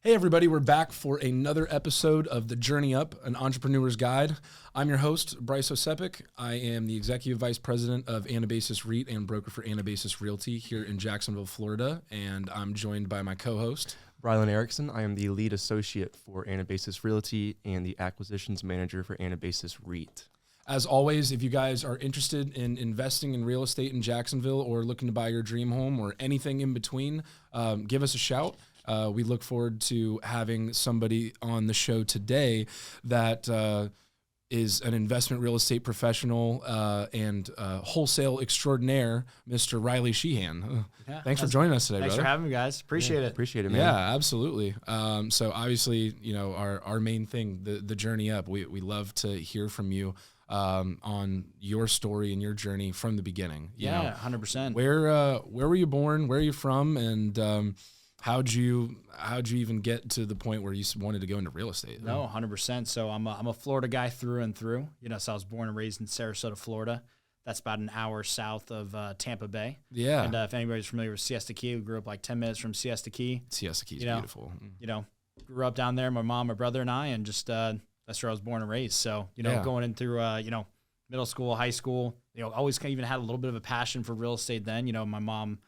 Hey everybody, we're back for another episode of The Journey Up, an entrepreneur's guide. I'm your host, Bryce Brylen. I am the Executive Vice President of Anabasis REIT and broker for Anabasis Realty here in Jacksonville, Florida, and I'm joined by my co-host, Brylen Erickson. I am the lead associate for Anabasis Realty and the acquisitions manager for Anabasis REIT. As always, if you guys are interested in investing in real estate in Jacksonville or looking to buy your dream home or anything in between, give us a shout. We look forward to having somebody on the show today that is an investment real estate professional and wholesale extraordinaire, Mr. Riley Sheehan. Thanks for joining us today, Thanks brother. for having me, guys. Appreciate it. Appreciate it, man. Yeah, absolutely. So obviously, you know, our main thing, the journey up, we love to hear from you on your story and your journey from the beginning. You know, 100%. Where were you born? Where are you from? And how'd you even get to the point where you wanted to go into real estate? No, 100%. So I'm a Florida guy through and through. You know, so I was born and raised in Sarasota, Florida. That's about an hour south of Tampa Bay. Yeah. And if anybody's familiar with Siesta Key, we grew up like 10 minutes from Siesta Key. Siesta Key is beautiful. You know, grew up down there, my mom, my brother, and I, and just that's where I was born and raised. So, you know, going in through, you know, middle school, high school, you know, always kind of even had a little bit of a passion for real estate then. You know, my mom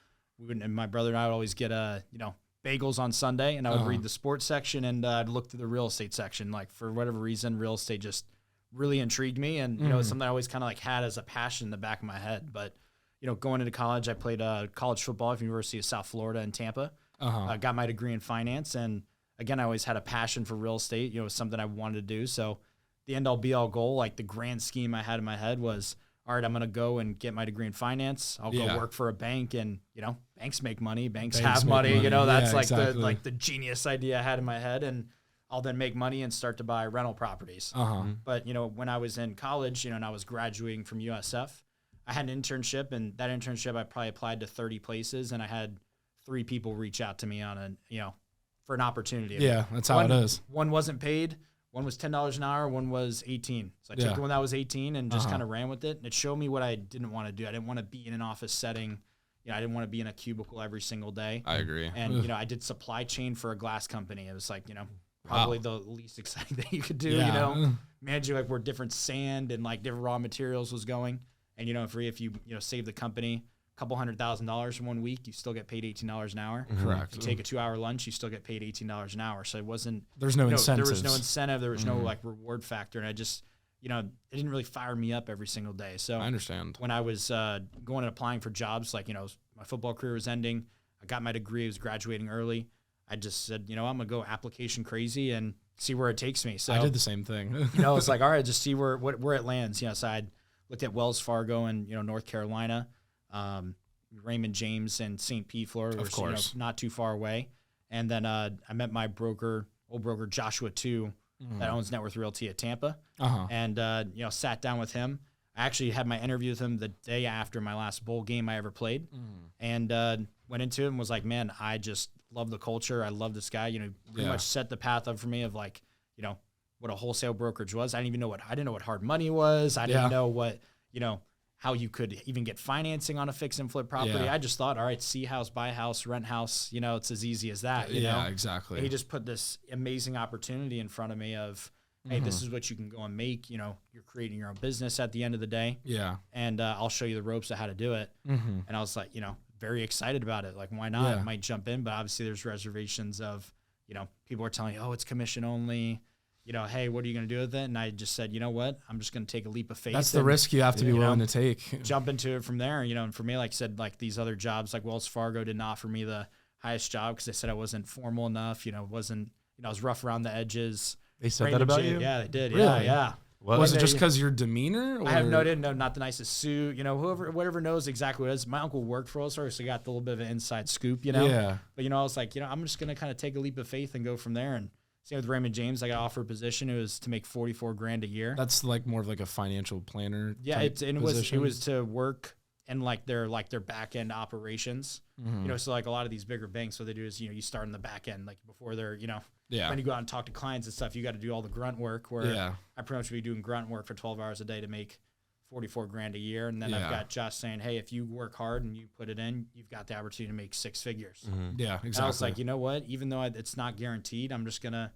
and my brother and I would always get, you know, bagels on Sunday, and I would read the sports section and I'd look through the real estate section. Like, for whatever reason, real estate just really intrigued me. And, you know, it's something I always kind of like had as a passion in the back of my head. But, you know, going into college, I played college football at the University of South Florida in Tampa. Got my degree in finance. And again, I always had a passion for real estate. You know, it was something I wanted to do. So the end all be all goal, like the grand scheme I had in my head was, all right, I'm going to go and get my degree in finance. I'll go work for a bank, and, you know, banks make money. Banks have money. You know, that's the genius idea I had in my head. And I'll then make money and start to buy rental properties. But, you know, when I was in college, you know, and I was graduating from USF, I had an internship, and that internship I probably applied to 30 places, and I had 3 people reach out to me on a, you know, for an opportunity. Yeah, that's how it is. One wasn't paid. One was $10 an hour. One was 18. So I took the one that was 18 and just kind of ran with it. And it showed me what I didn't want to do. I didn't want to be in an office setting. You know, I didn't want to be in a cubicle every single day. I agree. And, you know, I did supply chain for a glass company. It was like, you know, probably the least exciting thing you could do, you know, managing like where different sand and like different raw materials was going. And, you know, if you save the company couple $100,000 in 1 week, you still get paid $18 an hour. Correct. If you take a 2-hour lunch, you still get paid $18 an hour. So it wasn't. There's no incentive. There was no incentive. There was no like reward factor, and I just, you know, it didn't really fire me up every single day. So I understand. When I was going and applying for jobs, like, you know, my football career was ending. I got my degree. I was graduating early. I just said, you know, I'm gonna go application crazy and see where it takes me. So I did the same thing. You know, it's like, all right, just see where it lands. You know, so I looked at Wells Fargo and, you know, North Carolina. Raymond James and St. Pete, Florida, which, you know, not too far away. And then I met my old broker Joshua too, that owns NetWorth Realty at Tampa. And you know, sat down with him. I actually had my interview with him the day after my last bowl game I ever played, and went into it and was like, man, I just love the culture. I love this guy. You know, pretty much set the path up for me of like, you know, what a wholesale brokerage was. I didn't know what hard money was. I didn't know what, you know, how you could even get financing on a fix and flip property. I just thought, all right, see house, buy house, rent house, you know, it's as easy as that, you know? Yeah, exactly. And he just put this amazing opportunity in front of me of, hey, this is what you can go and make, you know, you're creating your own business at the end of the day. Yeah. And I'll show you the ropes of how to do it. And I was like, you know, very excited about it. Like, why not? I might jump in, but obviously there's reservations of, you know, people are telling you, oh, it's commission only. You know, hey, what are you going to do with it? And I just said, you know what? I'm just going to take a leap of faith. That's the risk you have to be willing to take. Jump into it from there. You know, and for me, like I said, like these other jobs, like Wells Fargo didn't offer me the highest job because they said I wasn't formal enough. You know, wasn't, you know, I was rough around the edges. They said that about you? Yeah, they did. Really? Yeah. What? Was it just because your demeanor? Or? I didn't know, not the nicest suit. You know, whatever knows exactly what it is. My uncle worked for us, so I got a little bit of an inside scoop, you know? Yeah. But, you know, I was like, you know, I'm just going to kind of take a leap of faith and go from there. And same with Raymond James. I got offered a position. It was to make $44,000 a year. That's like more of like a financial planner. Yeah, it was to work in like their back end operations. You know, so like a lot of these bigger banks, what they do is, you know, you start in the back end, like before they're, you know, when you go out and talk to clients and stuff, you got to do all the grunt work. Where I pretty much be doing grunt work for 12 hours a day to make 44 grand a year. And then I've got Josh saying, hey, if you work hard and you put it in, you've got the opportunity to make 6 figures. Yeah, exactly. And I was like, you know what? Even though it's not guaranteed, I'm just going to,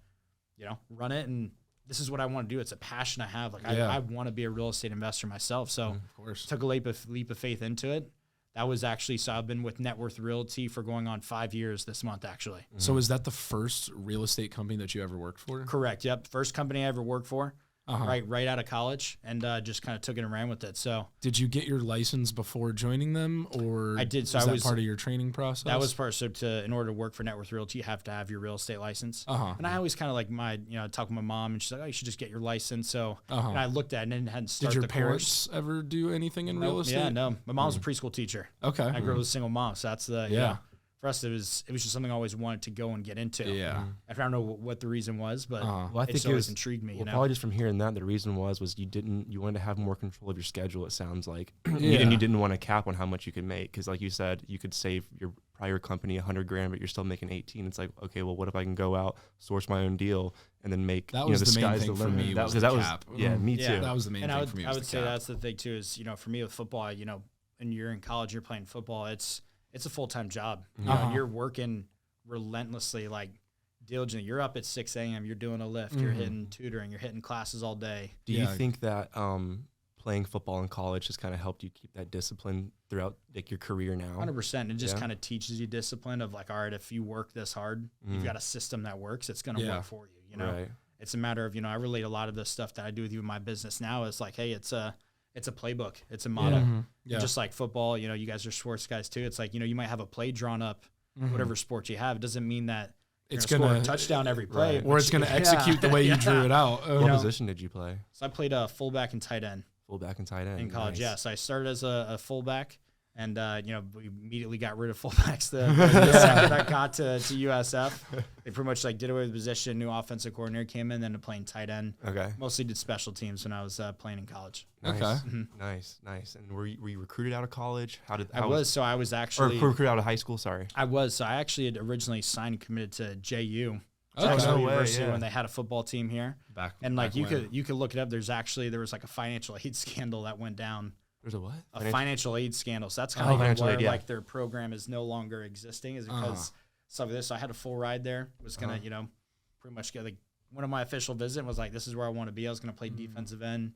run it. And this is what I want to do. It's a passion I have. Like I want to be a real estate investor myself. So of course, took a leap of faith into it. That was actually, so I've been with NetWorth Realty for going on 5 years this month, actually. So is that the first real estate company that you ever worked for? Correct. Yep. First company I ever worked for. Right out of college, and just kind of took it and ran with it. So, did you get your license before joining them, or I did? So was that that part of your training process? That was part. So, in order to work for NetWorth Realty, you have to have your real estate license. And I always kind of like talk with my mom, and she's like, "Oh, you should just get your license." So, and I looked at it and hadn't started. Did your parents ever do anything in real estate? Yeah, no. My mom's a preschool teacher. Okay, I grew up with a single mom, so that's the For us, it was just something I always wanted to go and get into. Yeah, I don't know what the reason was, but well, I think it always intrigued me. Probably just from hearing that, the reason was you wanted to have more control of your schedule. It sounds like, and you didn't want to cap on how much you could make, because like you said, you could save your prior company $100 grand, but you're still making 18. It's like, okay, well, what if I can go out, source my own deal, and then make that was the main thing for me. That was me too. That was the main thing for me. I would say that's the thing too. Is for me with football, and you're in college, you're playing football. It's a full-time job. And you're working relentlessly, like diligently. You're up at 6 a.m. You're doing a lift. You're hitting tutoring. You're hitting classes all day. Do you think that playing football in college has kind of helped you keep that discipline throughout like your career now? 100%. It just kind of teaches you discipline of like, all right, if you work this hard, you've got a system that works. It's going to work for you. Right. It's a matter of I relate a lot of the stuff that I do with you in my business now. It's like, hey, it's a playbook. It's a model. Just like football, you guys are sports guys too. It's like, you might have a play drawn up, whatever sport you have. It doesn't mean that it's going to score a touchdown every play. Or it's going to execute the way you drew it out. What position did you play? So I played a fullback and tight end. Fullback and tight end. In college, So I started as a fullback. And, we immediately got rid of fullbacks the second I got to USF. They pretty much did away with the position. New offensive coordinator came in, then playing tight end. Okay. Mostly did special teams when I was playing in college. Nice. Okay. Nice. And were you recruited out of college? I was actually. Or recruited out of high school, sorry. I was. So I actually had originally signed and committed to JU. Jacksonville University when they had a football team here. You could look it up. There was a financial aid scandal that went down. There's a what? A financial aid scandal. So that's kind of where their program is no longer existing, is because some of this. So I had a full ride there. Was gonna pretty much get one of my official visit was like, this is where I want to be. I was gonna play defensive end,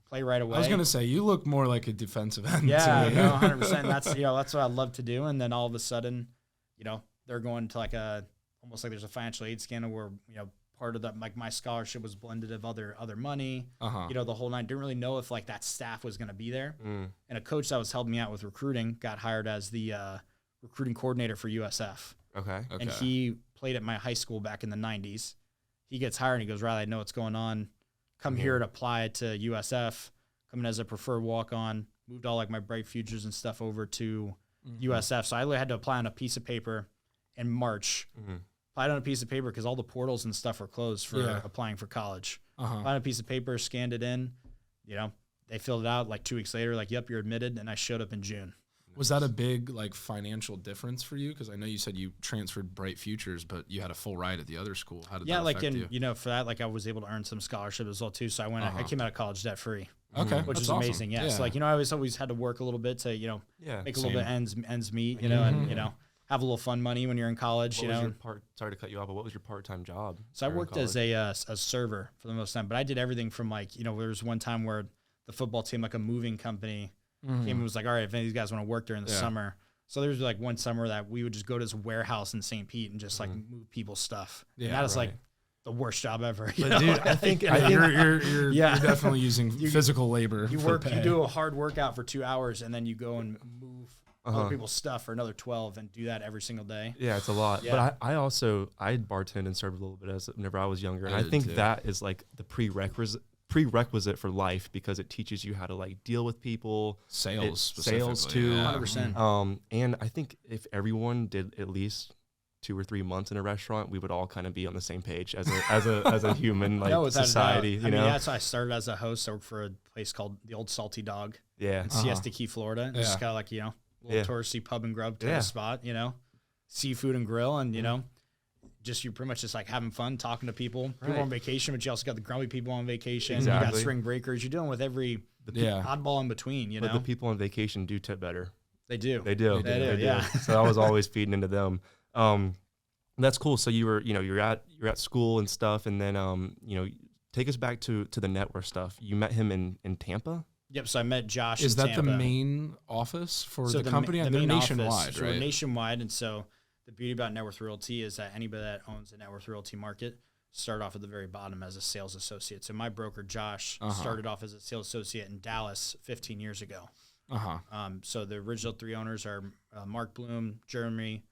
play right away. I was gonna say you look more like a defensive end. Yeah, 100%. That's that's what I love to do. And then all of a sudden, they're going to almost like there's a financial aid scandal where part of that, my scholarship was blended of other money, the whole night. Didn't really know if that staff was going to be there. And a coach that was helping me out with recruiting got hired as the recruiting coordinator for USF. Okay. And he played at my high school back in the 90s. He gets hired and he goes, Riley, I know what's going on. Come here and apply to USF. Come in as a preferred walk-on. Moved all my Bright Futures and stuff over to USF. So I had to apply on a piece of paper in March. Applied on a piece of paper because all the portals and stuff were closed for applying for college. Applied on a piece of paper, scanned it in. They filled it out 2 weeks later. Yep, you're admitted. And I showed up in June. Was that a big financial difference for you? Because I know you said you transferred Bright Futures, but you had a full ride at the other school. How did that affect you? For that, I was able to earn some scholarship as well too. So I came out of college debt free. Okay, which is awesome. Amazing. Yeah. So I always had to work a little bit to make a little bit ends meet. And have a little fun money when you're in college. Sorry to cut you off, but what was your part-time job? So I worked as a server for the most time, but I did everything from there was one time where the football team, a moving company, came and was like, all right, if any of these guys want to work during the summer. So there was one summer that we would just go to this warehouse in St. Pete and just move people's stuff. Yeah, and that was the worst job ever. But dude, I think you're definitely using physical labor. You do a hard workout for 2 hours and then you go and move other people's stuff for another 12 and do that every single day. Yeah, it's a lot. Yeah. But I bartended and served a little bit whenever I was younger. And I think that is the prerequisite for life, because it teaches you how to deal with people. Sales too. 100%. And I think if everyone did at least 2 or 3 months in a restaurant, we would all kind of be on the same page as a human society. That's why I started as a host. I worked for a place called the Old Salty Dog. Yeah. In Siesta Key, Florida. It's just kind of little touristy pub and grub kind of spot, seafood and grill, and just you're pretty much just like having fun, talking to people. People on vacation, but you also got the grumpy people on vacation. Exactly. You got spring breakers. You're dealing with every oddball in between, you know? But the people on vacation do tip better. They do. They do. Yeah. So I was always feeding into them. That's cool. So you're at school and stuff, and then take us back to the NetWorth stuff. You met him in Tampa? Yep. So I met Josh. Is in that Tampa. the main office for the company? They're nationwide, so right? we're nationwide, and so the beauty about NetWorth Realty is that anybody that owns the NetWorth Realty market start off at the very bottom as a sales associate. So my broker Josh started off as a sales associate in Dallas 15 years ago. So the original 3 owners are Mark Bloom, Jeremy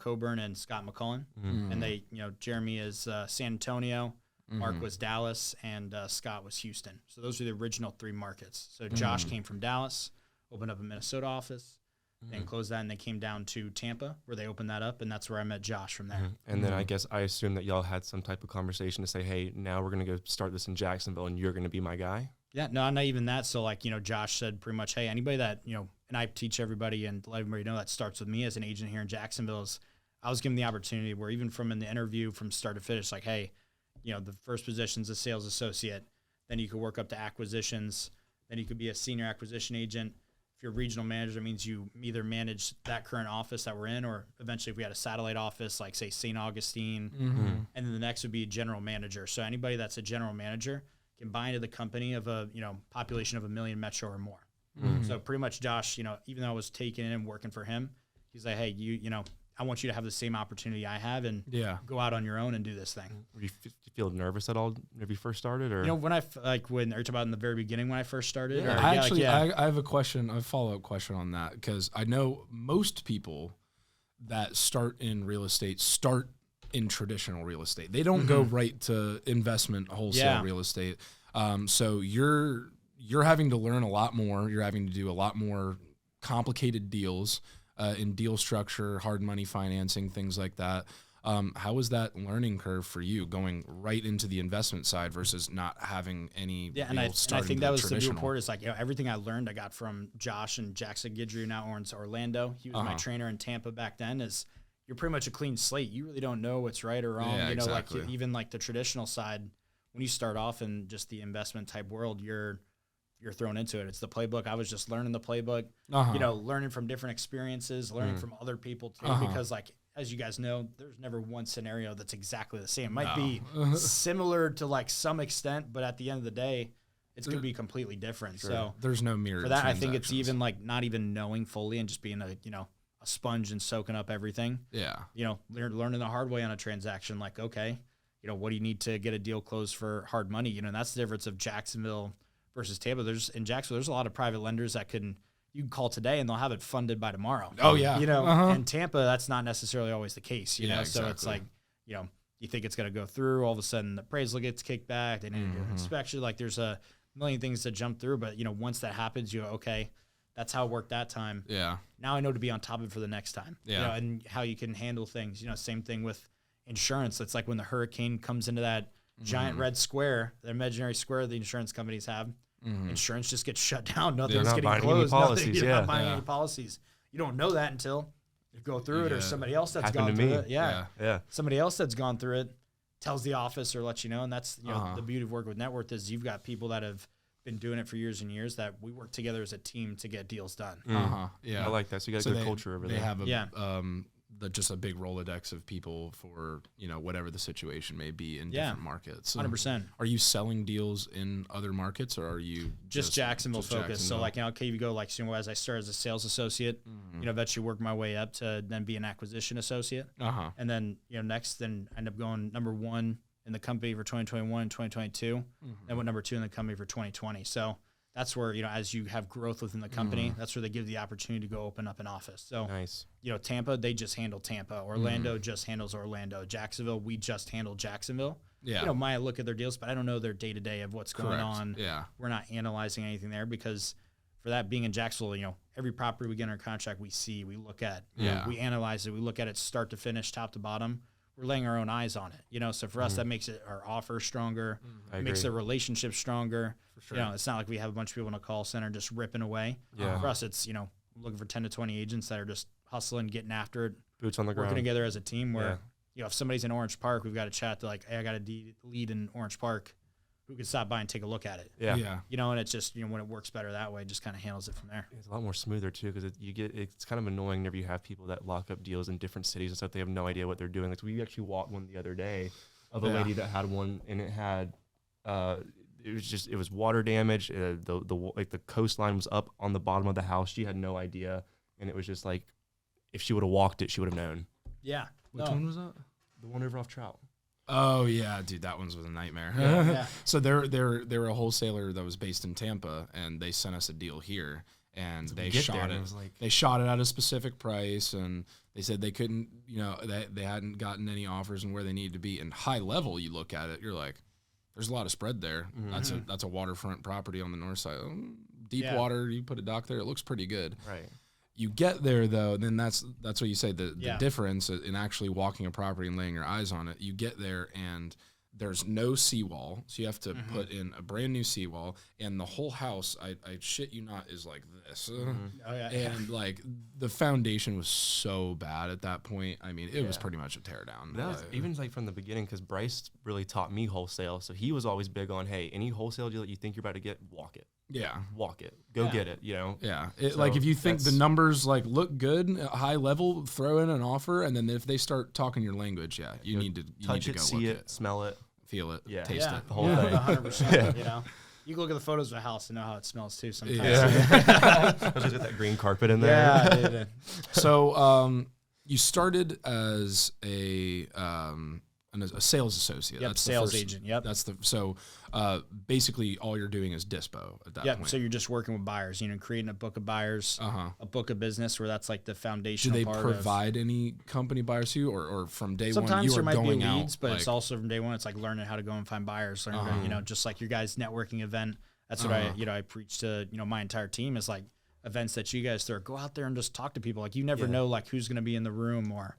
Coburn, and Scott McCullen. And they, Jeremy is San Antonio, Mark was Dallas, and Scott was Houston. So those are the original 3 markets. So Josh came from Dallas, opened up a Minnesota office, and closed that, and they came down to Tampa where they opened that up, and that's where I met Josh from there. And then I assume that y'all had some type of conversation to say, hey, now we're going to go start this in Jacksonville, and you're going to be my guy? Yeah, no, not even that. So, Josh said pretty much, hey, anybody that, and I teach everybody and let everybody know that starts with me as an agent here in Jacksonville, is I was given the opportunity where even from in the interview from start to finish, like, hey, the first position's a sales associate, then you could work up to acquisitions, then you could be a senior acquisition agent. If you're a regional manager, it means you either manage that current office that we're in, or eventually if we had a satellite office, like say St. Augustine, and then the next would be general manager. So anybody that's a general manager can buy into the company of a population of 1 million metro or more. So pretty much Josh, even though I was taking in and working for him, he's like, hey, I want you to have the same opportunity I have and go out on your own and do this thing. Were you feel nervous at all when you first started? Or when are you talking about in the very beginning when I first started? Yeah. I have a follow-up question on that, because I know most people that start in real estate start in traditional real estate. They don't go right to investment wholesale real estate. So you're having to learn a lot more. You're having to do a lot more complicated deals in deal structure, hard money financing, things like that. How was that learning curve for you, going right into the investment side versus not having any? Yeah, and I think that was the new report. Is everything I learned, I got from Josh and Jackson Guidry, who now owns Orlando. He was my trainer in Tampa back then. Is you're pretty much a clean slate. You really don't know what's right or wrong. Yeah, exactly. Even the traditional side, when you start off in just the investment type world, you're thrown into it. It's the playbook. I was just learning the playbook, learning from different experiences, learning from other people too, because as you guys know, there's never one scenario that's exactly the same. It might be similar to some extent, but at the end of the day, it's going to be completely different. Sure. So there's no mirror for that. I think it's even not even knowing fully and just being a sponge and soaking up everything. Yeah. Learning the hard way on a transaction. Okay, what do you need to get a deal closed for hard money? And that's the difference of Jacksonville versus Tampa. In Jacksonville, there's a lot of private lenders that you can call today and they'll have it funded by tomorrow. Oh yeah. And Tampa, that's not necessarily always the case, Exactly. So it's you think it's going to go through, all of a sudden the appraisal gets kicked back. They need to do an inspection. There's a million things to jump through, but once that happens, okay, that's how it worked that time. Yeah. Now I know to be on top of it for the next time. Yeah. And how you can handle things, same thing with insurance. It's like when the hurricane comes into that giant red square, the imaginary square the insurance companies have, insurance just gets shut down. Nothing's getting closed. You're not buying any policies. You don't know that until you go through it, or somebody else that's gone through it. Yeah. Somebody else that's gone through it tells the office or lets you know. And that's the beauty of working with NetWorth is you've got people that have been doing it for years and years that we work together as a team to get deals done. Yeah, I like that. So you got a good culture over there. They have just a big Rolodex of people for whatever the situation may be in different markets. 100%. Are you selling deals in other markets, or are you just Jacksonville focused? So okay, you go as I started as a sales associate, eventually work my way up to then be an acquisition associate, and then next then end up going number 1 in the company for 2021 and 2022, then went number 2 in the company for 2020. So that's where, as you have growth within the company, that's where they give the opportunity to go open up an office. So, nice. Tampa, they just handle Tampa. Orlando just handles Orlando. Jacksonville, we just handle Jacksonville. Yeah. Might look at their deals, but I don't know their day-to-day of what's going on. Yeah. We're not analyzing anything there because for that being in Jacksonville, every property we get under contract, we see, we look at, we analyze it. We look at it start to finish, top to bottom. We're laying our own eyes on it, so for us, that makes it our offer stronger, makes the relationship stronger. For sure. It's not like we have a bunch of people in a call center just ripping away. Yeah. For us, it's, looking for 10 to 20 agents that are just hustling, getting after it. Boots on the ground. Working together as a team where if somebody's in Orange Park, we've got a chat to like, hey, I got a lead in Orange Park. Who could stop by and take a look at it? Yeah. And it's just, when it works better that way, it just kind of handles it from there. It's a lot more smoother too, because it's kind of annoying whenever you have people that lock up deals in different cities and stuff. They have no idea what they're doing. Like we actually walked one the other day of a lady that had one, and it had it was water damage. The coastline was up on the bottom of the house. She had no idea, and it was just like, if she would have walked it, she would have known. Yeah. Which one was that? The one over off Trout. Oh yeah, dude, that one was a nightmare. Yeah. So they're a wholesaler that was based in Tampa, and they sent us a deal here, and they shot it. They shot it at a specific price, and they said they couldn't, they hadn't gotten any offers and where they needed to be. And high level, you look at it, you're like, there's a lot of spread there. Mm-hmm. That's a waterfront property on the north side. Deep water, you put a dock there, it looks pretty good. Right. You get there though, then that's what you say the difference in actually walking a property and laying your eyes on it. You get there and there's no seawall, so you have to put in a brand new seawall, and the whole house, I shit you not, is like this. And like the foundation was so bad at that point. I mean, it was pretty much a tear down. That was even like from the beginning, because Bryce really taught me wholesale, so he was always big on, hey, any wholesale deal that you think you're about to get, walk it. Yeah. Walk it. Go get it, Yeah. So like if you think the numbers like look good at high level, throw in an offer, and then if they start talking your language, you need to touch it, see it, smell it, feel it, taste it. The whole thing. 100%, You can look at the photos of a house and know how it smells too sometimes. Just get that green carpet in there. Yeah. So you started as a sales associate. Yep, that's sales the first, agent. Yep. So basically all you're doing is dispo at that point. So you're just working with buyers, creating a book of buyers, a book of business where that's like the foundational part. Do they provide any company buyers to you, or from day sometimes one you there are might going be leads, out? but it's also from day one, it's like learning how to go and find buyers, just like your guys' networking event. That's what I preach to, my entire team is like events that you guys throw. Go out there and just talk to people. Like you never know like who's going to be in the room, or,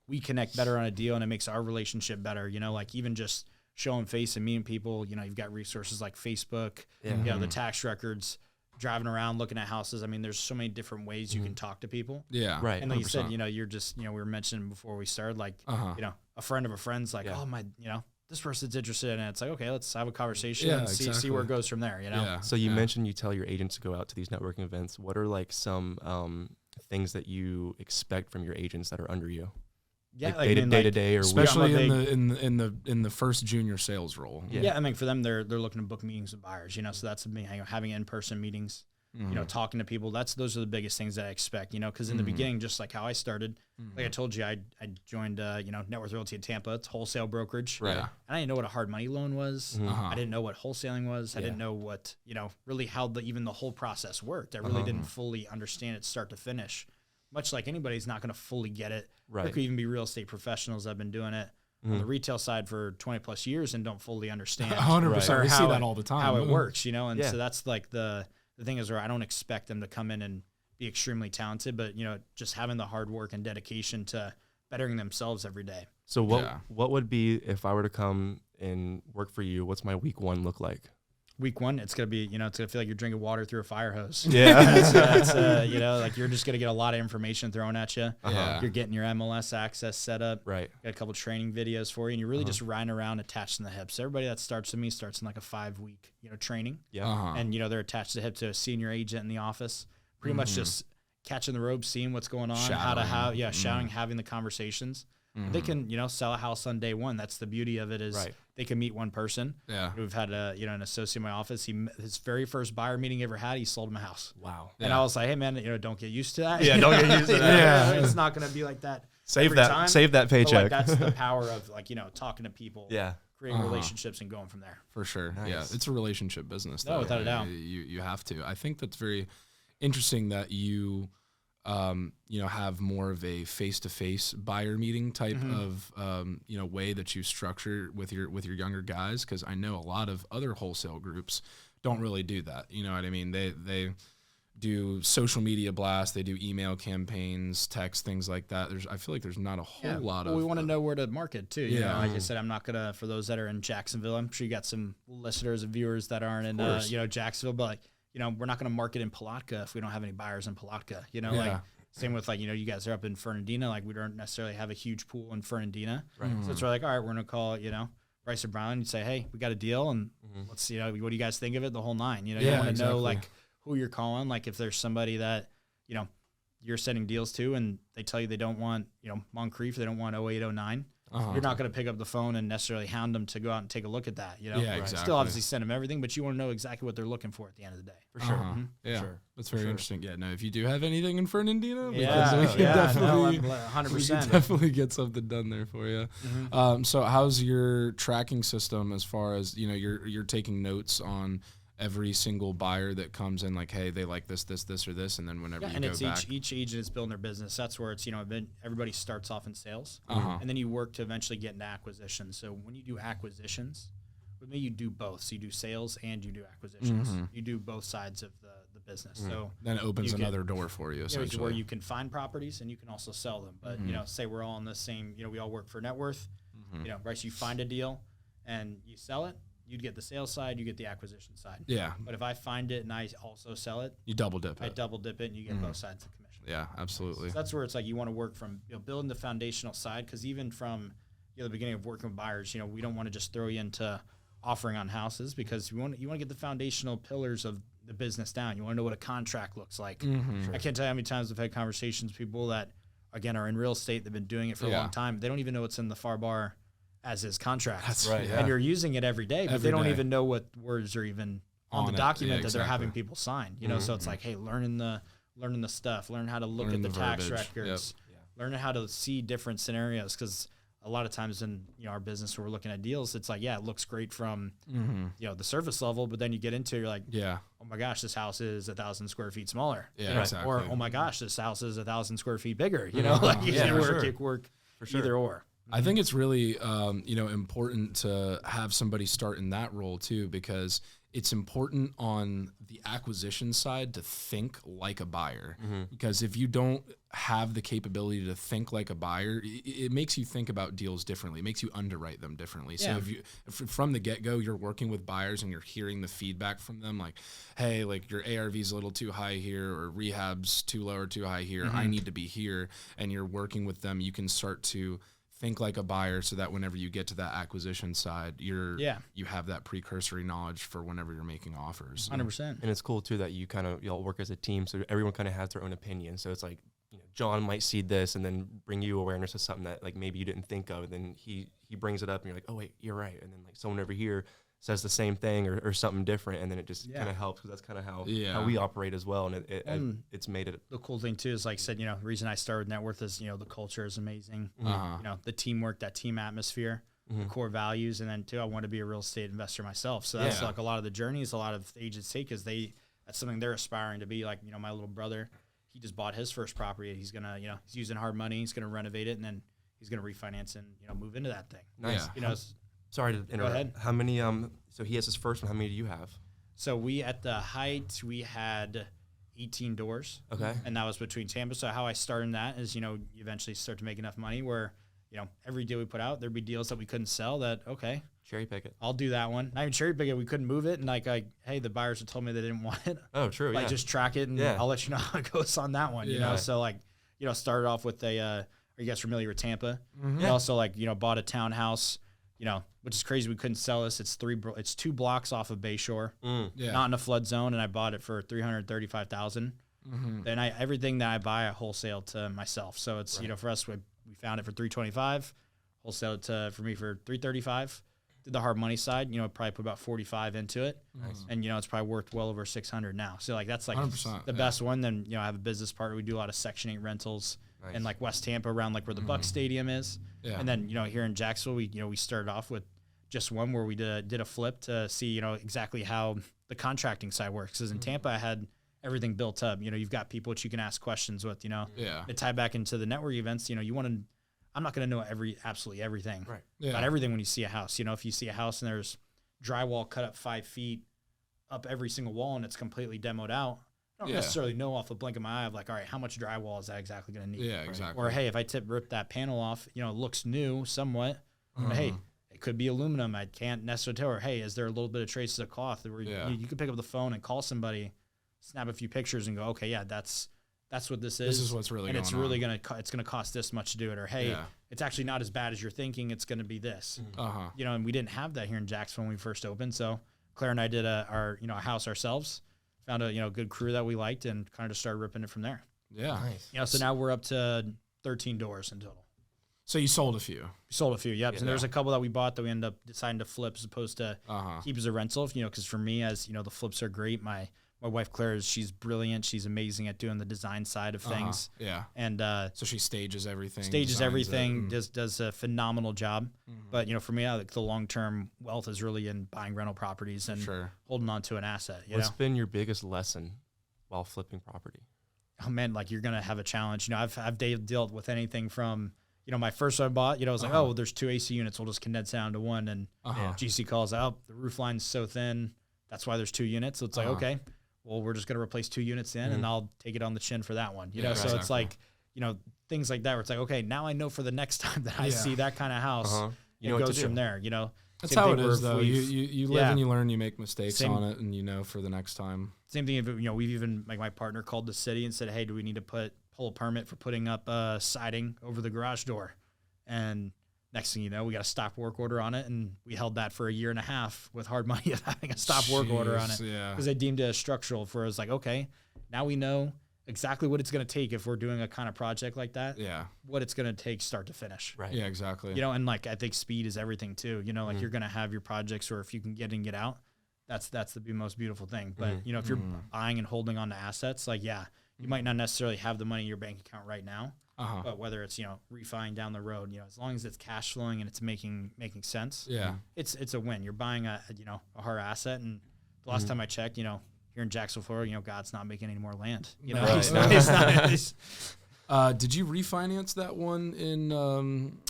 we connect better on a deal and it makes our relationship better, like even just showing face and meeting people, you've got resources like Facebook, the tax records, driving around, looking at houses. I mean, there's so many different ways you can talk to people. Yeah. Right. And like 100%. You said, you're just, we were mentioning before we started, like, a friend of a friend's like, oh my, this person's interested in it. It's like, okay, let's have a conversation and see where it goes from there, Yeah. So you mentioned you tell your agents to go out to these networking events. What are like some things that you expect from your agents that are under you? Yeah, like day to day, or especially in the first junior sales role. Yeah, I mean for them, they're looking to book meetings with buyers. So that's the thing, having in-person meetings. Talking to people. Those are the biggest things that I expect. Because in the beginning, just like how I started, like I told you, I joined NetWorth Realty in Tampa. It's wholesale brokerage. Right. And I didn't know what a hard money loan was. I didn't know what wholesaling was. I didn't know what really how even the whole process worked. I really didn't fully understand it start to finish. Much like anybody's not going to fully get it. Right. There could even be real estate professionals that have been doing it on the retail side for 20 plus years and don't fully understand 100%. We see that all the time. How it works, And so that's like the thing is where I don't expect them to come in and be extremely talented, but, just having the hard work and dedication to bettering themselves every day. So what would be, if I were to come and work for you, what's my week one look like? Week one, it's going to be, it's going to feel like you're drinking water through a fire hose. Yeah. that's like you're just going to get a lot of information thrown at you. You're getting your MLS access set up. Right. Got a couple training videos for you, and you're really just riding around attached in the hips. Everybody that starts with me starts in like a 5-week, training. Yeah. And, they're attached to the hip to a senior agent in the office, pretty much just catching the ropes, seeing what's going on, shouting, having the conversations. They can, sell a house on day one. That's the beauty of it is they can meet one person. Yeah. We've had an associate in my office. His very first buyer meeting he ever had, he sold him a house. Wow. And I was like, hey man, don't get used to that. Yeah, don't get used to that. It's not going to be like that. Save that But, paycheck. that's the power of talking to people. Yeah. Creating relationships and going from there. For sure. Nice. Yeah. It's a relationship business. No, without a doubt. You have to. I think that's very interesting that you have more of a face-to-face buyer meeting type of, way that you structure with your younger guys. Cause I know a lot of other wholesale groups don't really do that. You know what I mean? They do social media blasts, they do email campaigns, text, things like that. I feel like there's not a whole lot of. We want to know where to market too. You know, like I said, I'm not gonna, for those that are in Jacksonville, I'm sure you got some listeners and viewers that aren't in, Jacksonville, but we're not going to market in Palatka if we don't have any buyers in Palatka. Same with like, you guys are up in Fernandina. Like we don't necessarily have a huge pool in Fernandina. Right. So it's like, all right, we're going to call, Bryce Brylen. You say, hey, we got a deal and let's see, what do you guys think of it? The whole nine, you want to know like who you're calling. Like if there's somebody that, you're sending deals to and they tell you they don't want, Moncrief, they don't want 0809. You're not going to pick up the phone and necessarily hound them to go out and take a look at that. Yeah, exactly. Still obviously send them everything, but you want to know exactly what they're looking for at the end of the day. For sure. Yeah, sure. That's very interesting. Yeah, no, if you do have anything in Fernandina, we definitely, can 100%. definitely get something done there for you. So how's your tracking system as far as, you're taking notes on every single buyer that comes in, like, hey, they like this, or this, and then whenever you and go it's back. each agent is building their business. That's where it's, everybody starts off in sales, and then you work to eventually get into acquisitions. So when you do acquisitions, with me, you do both. So you do sales and you do acquisitions. You do both sides of the business. So then it opens another door for you, essentially. Where you can find properties and you can also sell them. But, say we're all in the same, we all work for NetWorth. Bryce, you find a deal and you sell it. You'd get the sales side, you get the acquisition side. Yeah. But if I find it and I also sell it, you double dip it. I double dip it and you get both sides of the commission. Yeah, absolutely. So that's where it's like you want to work from building the foundational side, because even from the beginning of working with buyers, we don't want to just throw you into offering on houses, because you want to get the foundational pillars of the business down. You want to know what a contract looks like. I can't tell you how many times I've had conversations with people that again are in real estate, they've been doing it for a long time. They don't even know what's in the FAR bar as is contract. That's right. And you're using it every day, but they don't even know what words are even on the document that they're having people sign. So it's like, hey, learning the stuff, learn how to look at the tax records, learn how to see different scenarios, because a lot of times in our business where we're looking at deals, it's like, it looks great from the surface level, but then you get into it, you're like, oh my gosh, this house is 1,000 square feet smaller. Exactly. Or oh my gosh, this house is 1,000 square feet bigger. Like you can work for sure. Either or. I think it's really, important to have somebody start in that role too, because it's important on the acquisition side to think like a buyer. Because if you don't have the capability to think like a buyer, it makes you think about deals differently. It makes you underwrite them differently. So if from the get-go you're working with buyers and you're hearing the feedback from them, like, hey, like your ARV is a little too high here, or rehab's too low or too high here, I need to be here, and you're working with them, you can start to think like a buyer, so that whenever you get to that acquisition side, you have that precursory knowledge for whenever you're making offers. 100%. And it's cool too that y'all work as a team, so everyone kind of has their own opinion. So it's like, John might see this and then bring you awareness of something that like maybe you didn't think of, and then he brings it up and you're like, oh wait, you're right. And then like someone over here says the same thing or something different, and then it just kind of helps, because that's kind of how we operate as well, and it's made it. The cool thing too is, like I said, the reason I started NetWorth is the culture is amazing. The teamwork, that team atmosphere, the core values, and then too, I want to be a real estate investor myself. So that's like a lot of the journeys a lot of agents take, is that's something they're aspiring to be. Like my little brother, he just bought his first property. He's gonna he's using hard money. He's gonna renovate it, and then he's gonna refinance and move into that thing. Nice. Sorry to interrupt. Go ahead. How many, so he has his first one. How many do you have? So at the height, we had 18 doors. Okay. And that was between Tampa. So how I started in that is, you eventually start to make enough money where, every deal we put out, there'd be deals that we couldn't sell that, okay. Cherry pick it. I'll do that one. Not even cherry pick it. We couldn't move it. And hey, the buyers had told me they didn't want it. Oh, true. Like just track it and I'll let you know how it goes on that one, you know? So started off with are you guys familiar with Tampa? We also bought a townhouse, which is crazy. We couldn't sell this. It's 2 blocks off of Bayshore, not in a flood zone. And I bought it for $335,000. And everything that I buy, I wholesale to myself. So it's, for us, we found it for $325, wholesaled for me for $335. Did the hard money side, probably put about 45 into it. Nice. And, it's probably worth well over 600 now. So that's like 100%, the best one. Then, I have a business partner. We do a lot of Section 8 rentals in like West Tampa, around like where the Bucs Stadium is. Yeah. And then, here in Jacksonville, we started off with just one where we did a flip to see, exactly how the contracting side works. Because in Tampa, I had everything built up. You've got people that you can ask questions with, to tie back into the network events. I'm not going to know absolutely everything about everything when you see a house. If you see a house and there's drywall cut up 5 feet up every single wall and it's completely demoed out, I don't necessarily know off the blink of my eye of like, all right, how much drywall is that exactly going to need? Yeah, exactly. Or, hey, if I rip that panel off, it looks new somewhat. But, hey, it could be aluminum. I can't necessarily tell. Or, hey, is there a little bit of traces of cloth? Where you could pick up the phone and call somebody, snap a few pictures and go, okay, yeah, that's that's what this is. This is what's really and going it's on. really it's gonna cost this much to do it, or hey, it's actually not as bad as you're thinking. It's gonna be this. You know, and we didn't have that here in Jacksonville when we first opened. So Claire and I did our house ourselves, found a good crew that we liked, and kind of just started ripping it from there. Yeah. Nice. You know, so now we're up to 13 doors in total. So you sold a few. We sold a few, yep. And there's a couple that we bought that we ended up deciding to flip as opposed to keep as a rental. You know, because for me, as you know, the flips are great. My wife Claire she's brilliant. She's amazing at doing the design side of things. Yeah. And so she stages everything. Does a phenomenal job. But you know, for me, the long term wealth is really in buying rental properties and holding on to an asset. What's been your biggest lesson while flipping property? Oh man, like you're gonna have a challenge. You know, I've dealt with anything from, you know, my first one I bought, you know, I was like, oh, well, there's 2 AC units. We'll just condense down to one. And GC calls out, the roof line's so thin. That's why there's 2 units. So it's like, okay, well, we're just going to replace 2 units in and I'll take it on the chin for that one. You know, so it's like, you know, things like that where it's like, okay, now I know for the next time that I see that kind of house, it goes from there, you know. That's how it is, though. You live and you learn, you make mistakes on it, and you know for the next time. Same thing, you know, we've even, like my partner called the city and said, hey, do we need to pull a permit for putting up siding over the garage door? And next thing you know, we got a stop work order on it, and we held that for a year and a half with hard money of having a stop work order on it because they deemed it as structural. For us, like, okay, now we know exactly what it's going to take if we're doing a kind of project like that. Yeah, what it's going to take start to finish. Right. Yeah, exactly. You know, and like I think speed is everything too. You know, like you're going to have your projects, or if you can get in, get out. That's the most beautiful thing. But you know, if you're buying and holding on to assets, like you might not necessarily have the money in your bank account right now. But whether it's, you know, refining down the road, you know, as long as it's cash flowing and it's making sense, it's a win. You're buying a hard asset. And the last time I checked, you know, here in Jacksonville, Florida, you know, God's not making any more land. You know, it's not. Did you refinance that one in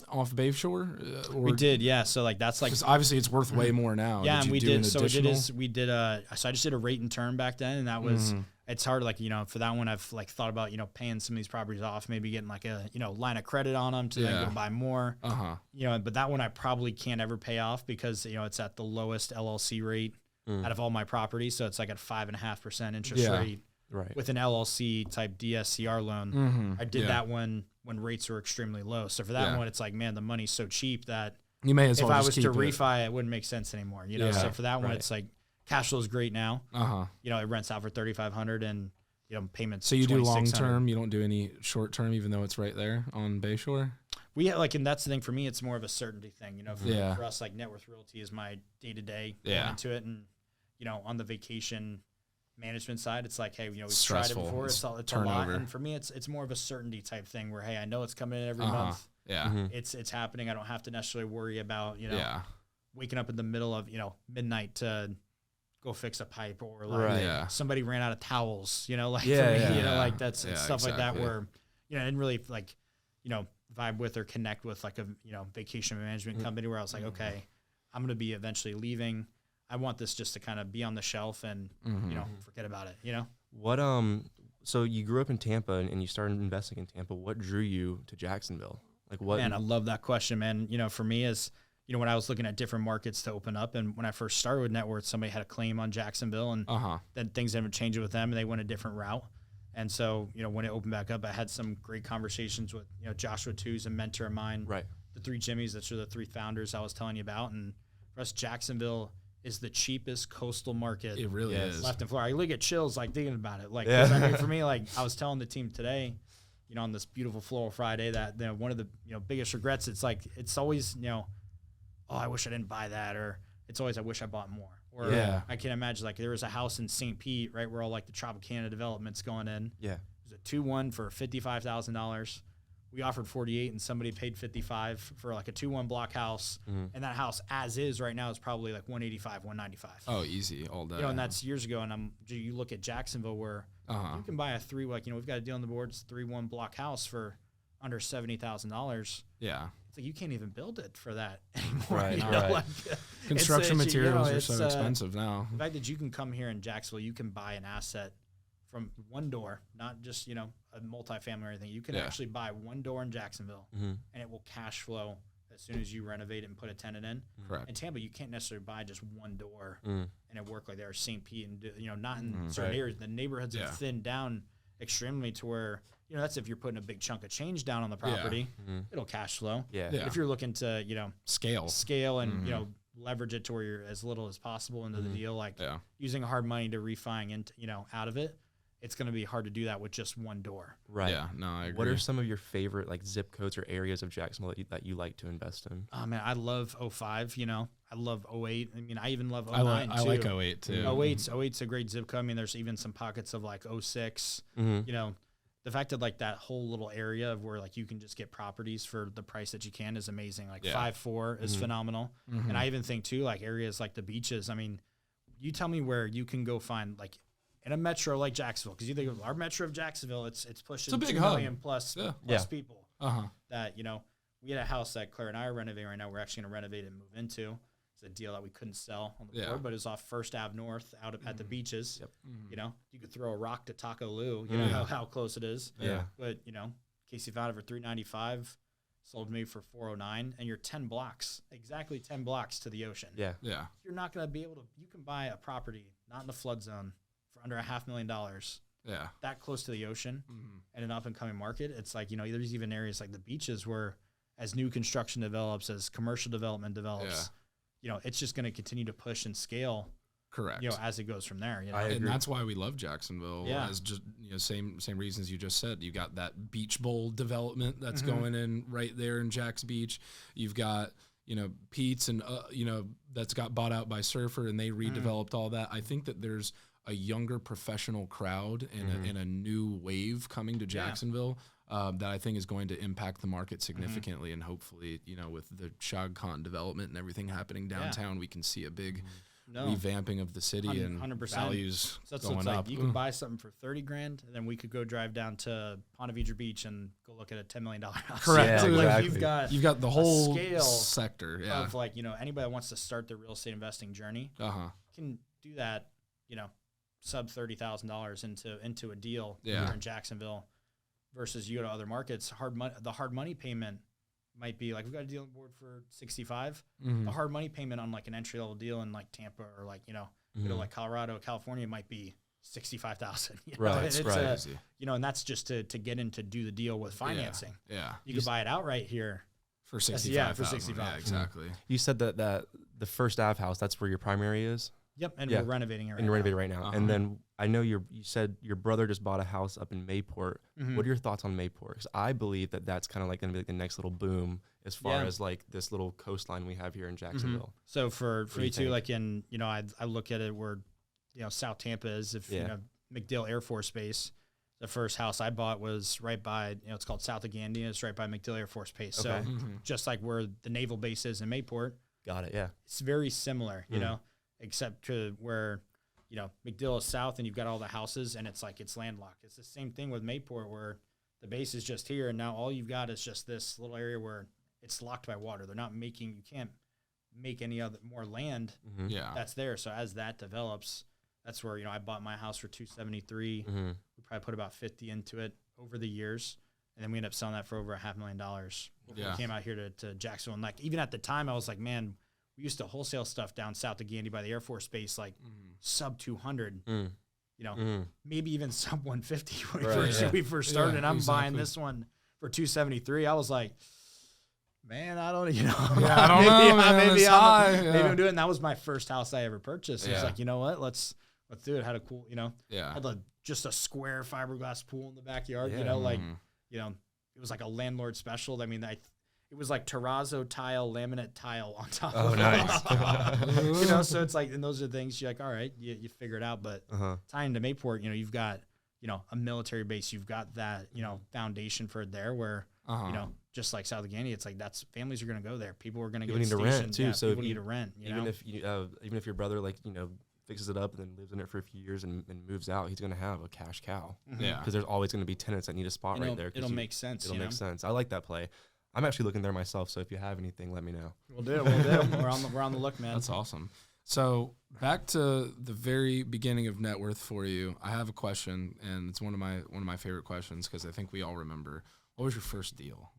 off Bayshore? We did, yeah. So like that's like, because obviously it's worth way more now. Yeah, and we did. So we did so I just did a rate and term back then, and that was. It's hard, like, you know, for that one, I've like thought about, you know, paying some of these properties off, maybe getting like a, you know, line of credit on them to then go buy more. You know, but that one I probably can't ever pay off because, you know, it's at the lowest LLC rate out of all my properties. So it's like at 5.5% interest rate with an LLC type DSCR loan. I did that one when rates were extremely low. So for that one, it's like, man, the money's so cheap that you may as well if I was to refi, it wouldn't make sense anymore. You know, so for that one, it's like, cash flow is great now. You know, it rents out for $3,500 and, you know, payments. So you do long term, you don't do any short term, even though it's right there on Bayshore? We like, and that's the thing for me, it's more of a certainty thing. You know, for us, like NetWorth Realty is my day to day into it. And, you know, on the vacation management side, it's like, hey, you know, we've tried it before. It's a lot. And for me, it's more of a certainty type thing where, hey, I know it's coming in every month. It's happening. I don't have to necessarily worry about, you know, waking up in the middle of, you know, midnight to go fix a pipe, or like somebody ran out of towels, you know, like for me, you know, like that's stuff like that where, you know, I didn't really like, you know, vibe with or connect with like a, you know, vacation management company where I was like, okay, I'm going to be eventually leaving. I want this just to kind of be on the shelf and, you know, forget about it, you know? What, so you grew up in Tampa and you started investing in Tampa. What drew you to Jacksonville? Like what? Man, I love that question, man. You know, for me is, you know, when I was looking at different markets to open up, and when I first started with NetWorth, somebody had a claim on Jacksonville, and then things ended up changing with them, and they went a different route. And so, you know, when it opened back up, I had some great conversations with, you know, Joshua Two's a mentor of mine, the 3 Jimmys, that's the 3 founders I was telling you about. And for us, Jacksonville is the cheapest coastal market. It really is. Left in Florida. I really get chills like thinking about it. Like, 'cause I mean, for me, like I was telling the team today, you know, on this beautiful Floral Friday, that, you know, one of the, you know, biggest regrets, it's like, it's always, you know, oh, I wish I didn't buy that, or it's always, I wish I bought more. Or I can imagine, like, there was a house in St. Pete, right, where all, like, the Tropicana development's going in. It was a 2-1 for $55,000. We offered 48, and somebody paid 55 for, like, a 2-1 block house. And that house, as is right now, is probably, like, 185, 195. Oh, easy, all day. You know, and that's years ago, and you look at Jacksonville where you can buy a 3, like, you know, we've got a deal on the board, it's a 3-1 block house for under $70,000. It's like you can't even build it for that anymore. You know? Like, construction materials are so expensive now. The fact that you can come here in Jacksonville, you can buy an asset from one door, not just, you know, a multifamily or anything. You can actually buy one door in Jacksonville, and it will cash flow as soon as you renovate it and put a tenant in. In Tampa, you can't necessarily buy just one door and it work like there. St. Pete and, you know, not in certain areas. The neighborhoods have thinned down extremely to where, that's if you're putting a big chunk of change down on the property, it'll cash flow. Yeah. If you're looking to, scale and, leverage it to where you're as little as possible into the deal, like using hard money to refining into, out of it, it's going to be hard to do that with just one door. Right. Yeah. No, I agree. What are some of your favorite like zip codes or areas of Jacksonville that you like to invest in? Oh man, I love 05, I love 08. I mean, I even love 09 too. I like 08 too. 08's a great zip code. I mean, there's even some pockets of like 06, the fact that like that whole little area of where like you can just get properties for the price that you can is amazing. Like 5-4 is phenomenal. And I even think too, like areas like the beaches. I mean, you tell me where you can go find like in a metro like Jacksonville, because you think of our metro of Jacksonville, it's pushing 2 million plus people. That we had a house that Claire and I are renovating right now. We're actually going to renovate and move into. It's a deal that we couldn't sell on the board, but it's off First Ave North out at the beaches. You could throw a rock to Taco Lou. You know how close it is. But Casey found it for $395, sold me for $409, and you're 10 blocks, exactly 10 blocks to the ocean. You're not going to be able to. You can buy a property not in the flood zone for under $500,000. That close to the ocean and an up and coming market. It's like there's even areas like the beaches where, as new construction develops, as commercial development develops. It's just going to continue to push and scale. Correct. As it goes from there. And that's why we love Jacksonville. As just same reasons you just said. You got that beach bowl development that's going in right there in Jack's Beach. You've got Pete's and that's got bought out by Surfer and they redeveloped all that. I think that there's a younger professional crowd and a new wave coming to Jacksonville. That I think is going to impact the market significantly, and hopefully, with the Shag Khan development and everything happening downtown, we can see a big revamping of the city and 100%. Values going up. You can buy something for $30,000, and then we could go drive down to Ponte Vedra Beach and go look at a $10 million house. Correct. Exactly. You've got the whole scale sector of like anybody that wants to start their real estate investing journey can do that. Sub $30,000 into a deal here in Jacksonville. Versus you go to other markets, the hard money payment might be like, we've got a deal on board for $65. The hard money payment on like an entry level deal in like Tampa or like like Colorado, California might be $65,000. Right, it's crazy. And that's just to get in to do the deal with financing. You could buy it outright here for $65,000. For $65,000. Yeah, exactly. You said that the First Ave house, that's where your primary is. Yep, and we're renovating it right now. And you're renovating right now. And then I know you said your brother just bought a house up in Mayport. What are your thoughts on Mayport? Because I believe that's kind of like going to be like the next little boom as far as like this little coastline we have here in Jacksonville. So for me too, like in, I look at it where, South Tampa is, if, MacDill Air Force Base, the first house I bought was right by, it's called South of Gandia. It's right by MacDill Air Force Base. So just like where the naval base is in Mayport. Got it, yeah. It's very similar, except to where, MacDill is south and you've got all the houses and it's like it's landlocked. It's the same thing with Mayport where the base is just here and now all you've got is just this little area where it's locked by water. You can't make any other more land that's there. So as that develops, that's where, I bought my house for $273. We probably put about 50 into it over the years. And then we ended up selling that for over $500,000. We came out here to Jacksonville. And like, even at the time I was like, man, we used to wholesale stuff down south of Gandy by the Air Force Base, like sub 200, maybe even sub 150 when we first started. And I'm buying this one for 273. I was like, man, I don't, I don't know. Maybe I'm doing. That was my first house I ever purchased. It was like, you know what? Let's do it. Had a cool, had just a square fiberglass pool in the backyard. It was like a landlord special. I mean, it was like terrazzo tile, laminate tile on top of it. Nice. So it's like, and those are things you're like, all right, you figure it out. But tying to Mayport, you've got, a military base. You've got that, foundation for it there where, just like South of Gandy, it's like families are going to go there. People are going to get stationed. Need to rent too. Yeah, so people need to rent. Even if your brother fixes it up and then lives in it for a few years and moves out, he's going to have a cash cow. Because there's always going to be tenants that need a spot right there. It'll make sense. It'll make sense. I like that play. I'm actually looking there myself, so if you have anything, let me know. We'll do. We're on the look, man. That's awesome. So back to the very beginning of net worth for you. I have a question, and it's one of my favorite questions because I think we all remember. What was your first deal?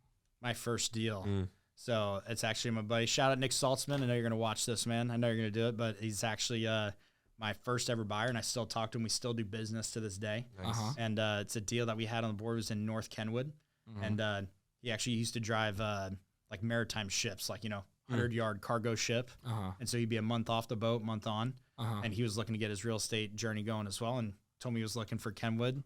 My first deal. So it's actually my buddy. Shout out Nick Saltzman. I know you're going to watch this, man. I know you're going to do it, but he's actually my first ever buyer, and I still talk to him. We still do business to this day. Nice. And it's a deal that we had on the board. It was in North Kenwood. And he actually used to drive like maritime ships, like, 100-yard cargo ship. And so he'd be a month off the boat, month on. And he was looking to get his real estate journey going as well, and told me he was looking for Kenwood.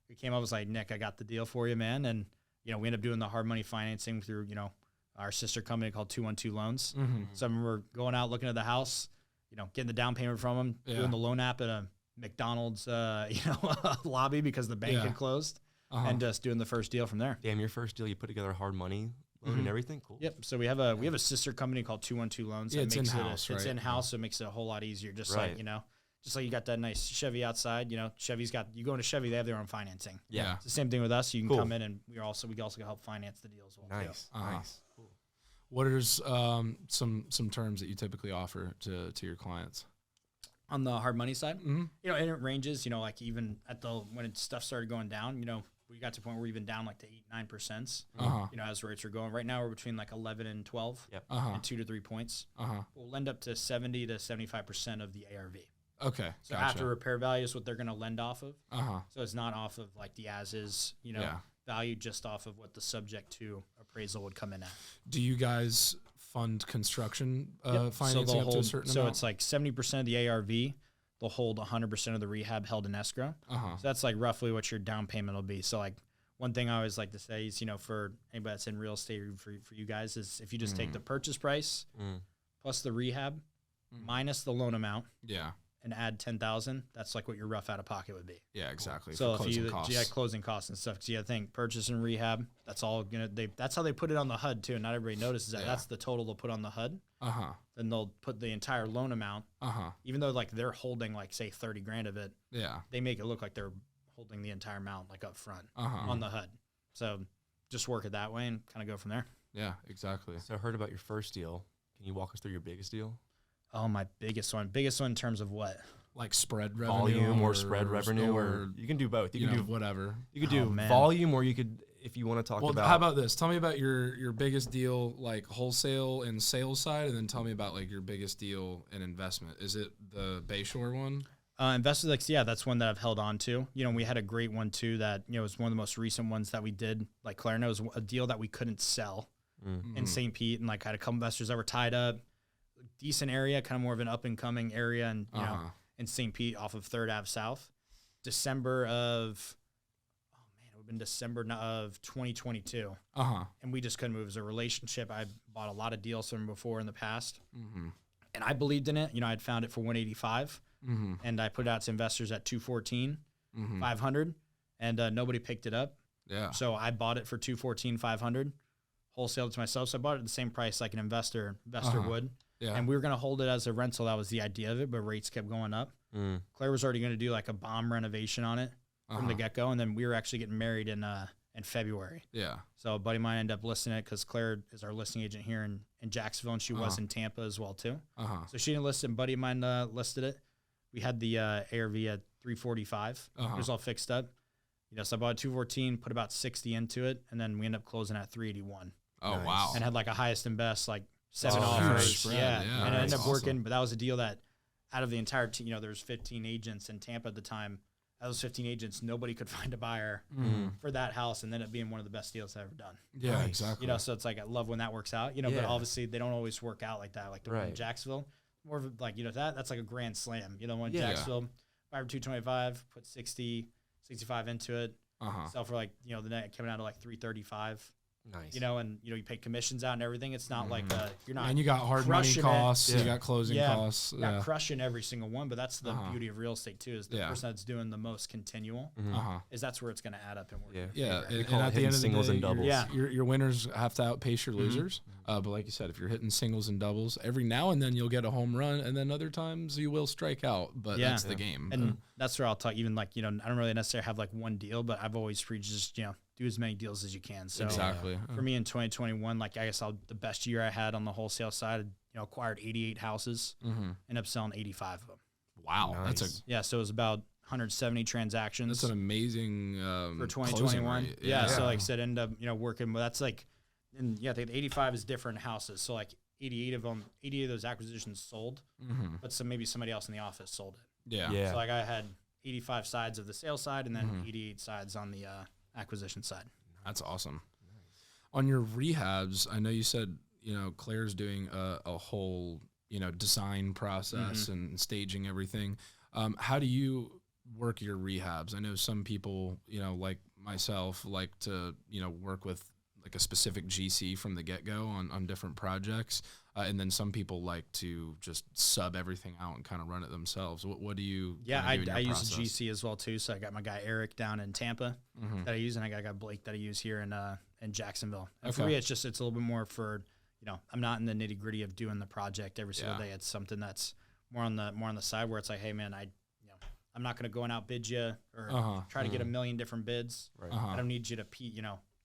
He came up, was like, Nick, I got the deal for you, man. And, we ended up doing the hard money financing through, our sister company called 212 Loans. So I remember going out, looking at the house, getting the down payment from him, doing the loan app at a McDonald's, lobby because the bank had closed, and just doing the first deal from there. Damn, your first deal, you put together hard money loan and everything? Cool. Yep. So we have a sister company called 212 Loans. Yeah, That it's makes in-house, It's right? in-house, so it makes it a whole lot easier. Just like, just like you got that nice Chevy outside, Chevy's got, you go into Chevy, they have their own financing. Yeah. It's the same thing with us. You can come in, and we also help finance the deal as well. Nice. Nice. Cool. What are some terms that you typically offer to your clients? On the hard money side, and it ranges, like even when stuff started going down, we got to a point where we're even down like to 8-9%, as rates are going. Right now we're between like 11 and 12 and 2 to 3 points. We'll lend up to 70 to 75% of the ARV. Okay. So after repair value is what they're going to lend off of. So it's not off of like the as is, value, just off of what the subject to appraisal would come in at. Do you guys fund construction financing up to a certain so amount? it's like 70% of the ARV. They'll hold 100% of the rehab held in escrow. So that's like roughly what your down payment will be. So like one thing I always like to say is, for anybody that's in real estate or for you guys is if you just take the purchase price plus the rehab minus the loan amount. Yeah. And add 10,000, that's like what your rough out of pocket would be. Yeah, exactly. So if you closing costs and stuff, because you think purchase and rehab, that's all that's how they put it on the HUD too. Not everybody notices that. That's the total they'll put on the HUD. Then they'll put the entire loan amount. Even though like they're holding like say 30 grand of it. Yeah. They make it look like they're holding the entire amount like up front on the HUD. So just work it that way and kind of go from there. Yeah, exactly. So I heard about your first deal. Can you walk us through your biggest deal? Oh, my biggest one. Biggest one in terms of what? Like spread revenue, volume or spread revenue, or you can do both. You can do whatever. You could do volume, or you could, if you want to talk about. Well, how about this? Tell me about your biggest deal, like wholesale and sales side, and then tell me about like your biggest deal in investment. Is it the Bayshore one? Investors, that's one that I've held on to. We had a great one too that, was one of the most recent ones that we did. Like Claire knows, a deal that we couldn't sell in St. Pete, and like had a couple investors that were tied up. Decent area, kind of more of an up and coming area, and in St. Pete off of 3rd Ave South. December of 2022. And we just couldn't move. It was a relationship. I bought a lot of deals from him before in the past, and I believed in it. I'd found it for 185, and I put it out to investors at 214, 500, and nobody picked it up. Yeah. So I bought it for 214, 500, wholesaled it to myself. So I bought it at the same price like an investor would. Yeah. And we were going to hold it as a rental. That was the idea of it, but rates kept going up. Claire was already going to do like a bomb renovation on it from the get-go, and then we were actually getting married in February. Yeah. So a buddy of mine ended up listing it because Claire is our listing agent here in Jacksonville, and she was in Tampa as well too. So she didn't list it, and a buddy of mine listed it. We had the ARV at 345. It was all fixed up. So I bought 214, put about 60 into it, and then we ended up closing at 381. Oh, nice. Wow. And had like a highest and best, like 7 offers. Yeah. And it ended up working, but that was a deal that out of the entire team, there was 15 agents in Tampa at the time. Out of those 15 agents, nobody could find a buyer for that house, and ended up being one of the best deals I've ever done. Yeah, exactly. So it's like I love when that works out, but obviously they don't always work out like that. Like the one in Jacksonville, more of like, that's like a grand slam. One in Jacksonville, buy for 225, put 60, 65 into it, sell for like, the net coming out of like 335. Nice. And you pay commissions out and everything. It's not like you're not. And you got hard money costs. You got closing costs. Not crushing every single one, but that's the beauty of real estate too. Is the person that's doing the most continual. Is that's where it's going to add up and work. Yeah. And at the end of the singles day, and doubles. Your winners have to outpace your losers. But like you said, if you're hitting singles and doubles, every now and then you'll get a home run, and then other times you will strike out. But that's the game. And that's where I'll talk. Even like I don't really necessarily have like one deal, but I've always preached just do as many deals as you can. So exactly. For me in 2021, like I guess the best year I had on the wholesale side, acquired 88 houses, ended up selling 85 of them. Wow. Nice. So it was about 170 transactions. That's an amazing for 2021. Yeah. So like I said, ended up working. But that's like, and I think 85 is different houses. So like 88 of those acquisitions sold, but maybe somebody else in the office sold it. Yeah. So like I had 85 sides of the sales side and then 88 sides on the acquisition side. That's awesome. On your rehabs, I know you said, Claire's doing a whole, design process and staging everything. How do you work your rehabs? I know some people, like myself, like to, work with like a specific GC from the get-go on different projects. And then some people like to just sub everything out and kind of run it themselves. What do you Yeah, do in your I use process? a GC as well too. So I got my guy Eric down in Tampa that I use, and I got a guy Blake that I use here in Jacksonville. And for me, it's a little bit more for, I'm not in the nitty-gritty of doing the project every single day. It's something that's more on the side where it's like, hey man, I'm not going to go and outbid you or try to get a million different bids. Right. I don't need you to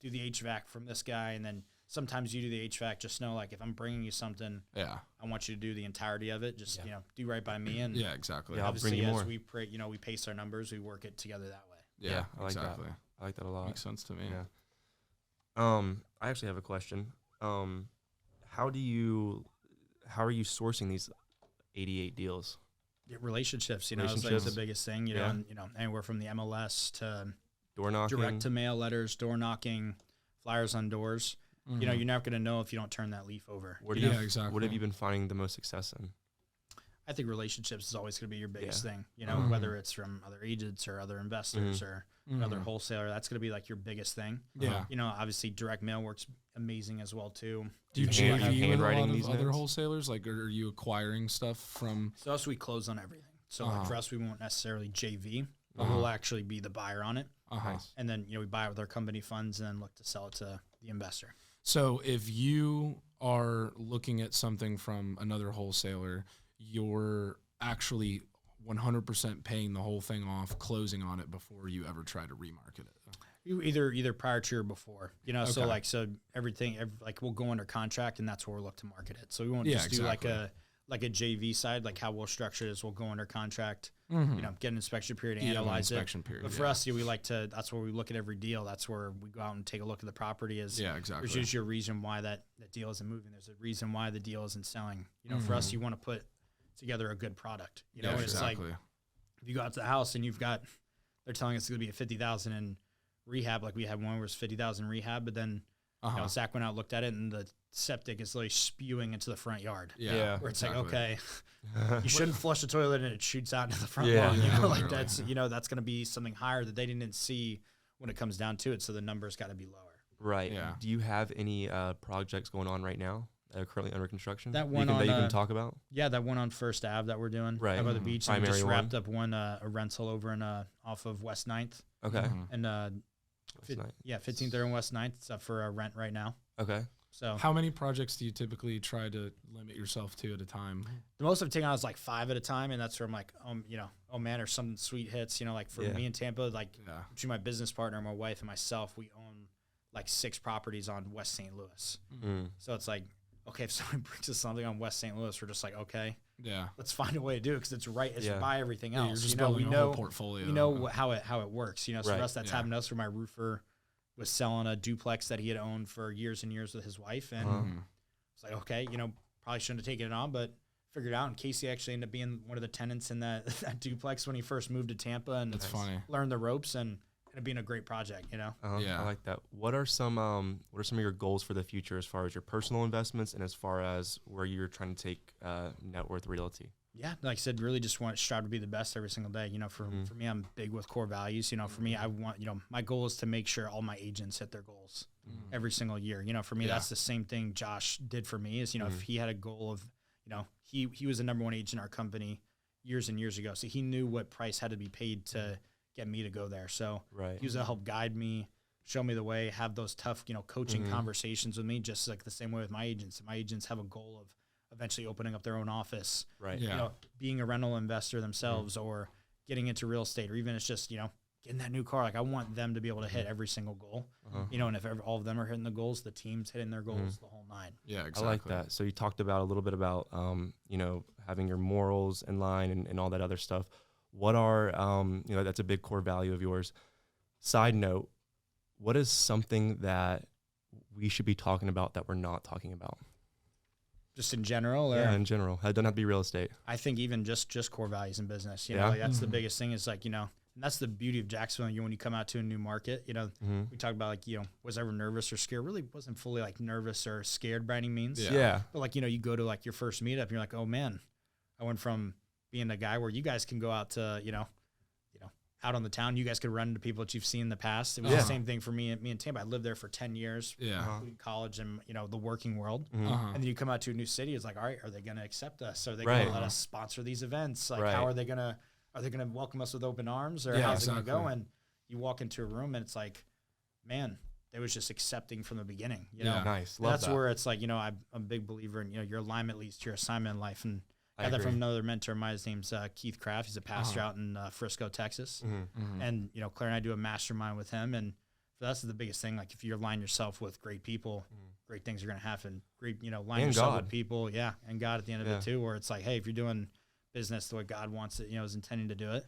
do the HVAC from this guy, and then sometimes you do the HVAC. Just know, like, if I'm bringing you something, I want you to do the entirety of it. Just do right by me, and exactly. Yeah, obviously I'll bring you as more. we pace our numbers, we work it together that way. Yeah, I like exactly. that. I like that a lot. Makes sense to me. Yeah. I actually have a question. How are you sourcing these 88 deals? Relationships, is like the biggest thing. And, anywhere from the MLS to Door knocking, direct to mail letters, door knocking, flyers on doors. You're not going to know if you don't turn that leaf over. Exactly. What have you been finding the most success in? I think relationships is always going to be your biggest thing. Whether it's from other agents or other investors or another wholesaler, that's going to be like your biggest thing. Yeah. Obviously direct mail works amazing as well too. Do you handwriting handwriting these other notes? wholesalers? Like, are you acquiring stuff from? So us, we close on everything. So like for us, we won't necessarily JV, but we'll actually be the buyer on it. Nice. And then, we buy it with our company funds and then look to sell it to the investor. So if you are looking at something from another wholesaler, you're actually 100% paying the whole thing off, closing on it before you ever try to remarket it. You either prior to or before, so everything, like we'll go under contract and that's where we'll look to market it. So we won't just do like a JV side, like how we'll structure it is we'll go under contract, get an inspection period, analyze it. But for us, that's where we look at every deal. That's where we go out and take a look at the property. There's usually a reason why that deal isn't moving. There's a reason why the deal isn't selling. For us, you want to put together a good product. And it's like if you go out to the house and they're telling us it's going to be a $50,000 in rehab. Like we had one where it's $50,000 rehab, but then Zach went out, looked at it, and the septic is literally spewing into the front yard. Yeah. Where it's like, okay, you shouldn't flush the toilet and it shoots out into the front lawn. Like that's that's going to be something higher that they didn't see when it comes down to it. So the number's got to be lower. Right. Yeah. Do you have any projects going on right now that are currently under construction? That one that you can talk about? Yeah, that one on First Ave that we're doing. Right. By the beach. And we just wrapped up one a rental over in off of West 9th. Okay. And 15th and West 9th. It's up for rent right now. Okay. So how many projects do you typically try to limit yourself to at a time? The most I've taken on is like 5 at a time, and that's where I'm like, oh man, or some sweet hits. Like for me in Tampa, like between my business partner, my wife, and myself, we own like 6 properties on West St. Louis. So it's like, okay, if someone brings us something on West St. Louis, we're just like, okay, let's find a way to do it because it's right. It's by everything else. You're just building a whole portfolio. We know how it works. So for us, that's happened to us. Where my roofer was selling a duplex that he had owned for years and years with his wife, and it's like, okay, probably shouldn't have taken it on, but figured it out. And Casey actually ended up being one of the tenants in that duplex when he first moved to Tampa, and that's funny. Learned the ropes and ended up being a great project. I like that. What are some of your goals for the future as far as your personal investments and as far as where you're trying to take NetWorth Realty? Yeah, like I said, really just want to strive to be the best every single day. For me, I'm big with core values. For me, I want, my goal is to make sure all my agents hit their goals every single year. For me, that's the same thing Josh did for me is, if he had a goal of, he was the number 1 agent in our company years and years ago. So he knew what price had to be paid to get me to go there. So he was to help guide me, show me the way, have those tough, coaching conversations with me, just like the same way with my agents. My agents have a goal of eventually opening up their own office, being a rental investor themselves or getting into real estate, or even it's just, getting that new car. Like I want them to be able to hit every single goal, and if all of them are hitting the goals, the team's hitting their goals, the whole 9. Yeah, exactly. I like that. So you talked about a little bit about, having your morals in line and all that other stuff. What are, that's a big core value of yours. Side note, what is something that we should be talking about that we're not talking about? Just in general? Or? Yeah, in general. It doesn't have to be real estate. I think even just core values in business. You know, like that's the biggest thing is like, you know, and that's the beauty of Jacksonville. When you come out to a new market, you know, we talk about like, you know, was I ever nervous or scared? Really wasn't fully like nervous or scared by any means. Yeah. But like, you know, you go to like your first meetup and you're like, oh man, I went from being a guy where you guys can go out to, you know, out on the town, you guys could run into people that you've seen in the past. It was the same thing for me and Tampa. I lived there for 10 years, including college and, you know, the working world. And then you come out to a new city. It's like, all right, are they going to accept us? Are they going to let us sponsor these events? Like, how are they going to welcome us with open arms, or how's it going to go? And you walk into a room and it's like, man, they was just accepting from the beginning, you know? Nice. Love that's that. where it's like, you know, I'm a big believer in, you know, your alignment leads to your assignment in life. And I got that from another mentor of mine. His name's Keith Kraft. He's a pastor out in Frisco, Texas. And, you know, Claire and I do a mastermind with him. And so that's the biggest thing. Like, if you align yourself with great people, great things are going to happen. Great, you know, align yourself with people. Yeah. And God at the end of it too, where it's like, hey, if you're doing business the way God wants it, you know, is intending to do it,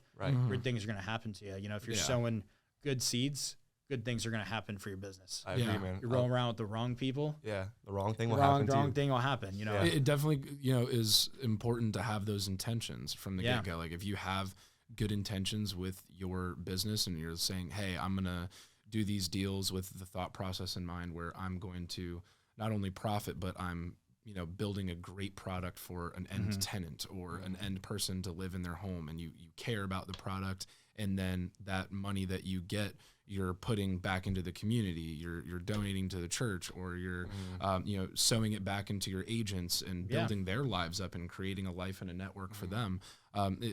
great things are going to happen to you. You know, if you're sowing good seeds, good things are going to happen for your business. I agree, man. You're rolling around with the wrong people. Yeah, the wrong thing will happen. The wrong thing will happen. You know, it definitely, you know, is important to have those intentions from the get go. Like, if you have good intentions with your business and you're saying, hey, I'm gonna do these deals with the thought process in mind, where I'm going to not only profit, but I'm, you know, building a great product for an end tenant or an end person to live in their home, and you care about the product, and then that money that you get, you're putting back into the community, you're donating to the church, or you're you know, sewing it back into your agents and building their lives up and creating a life and a network for them.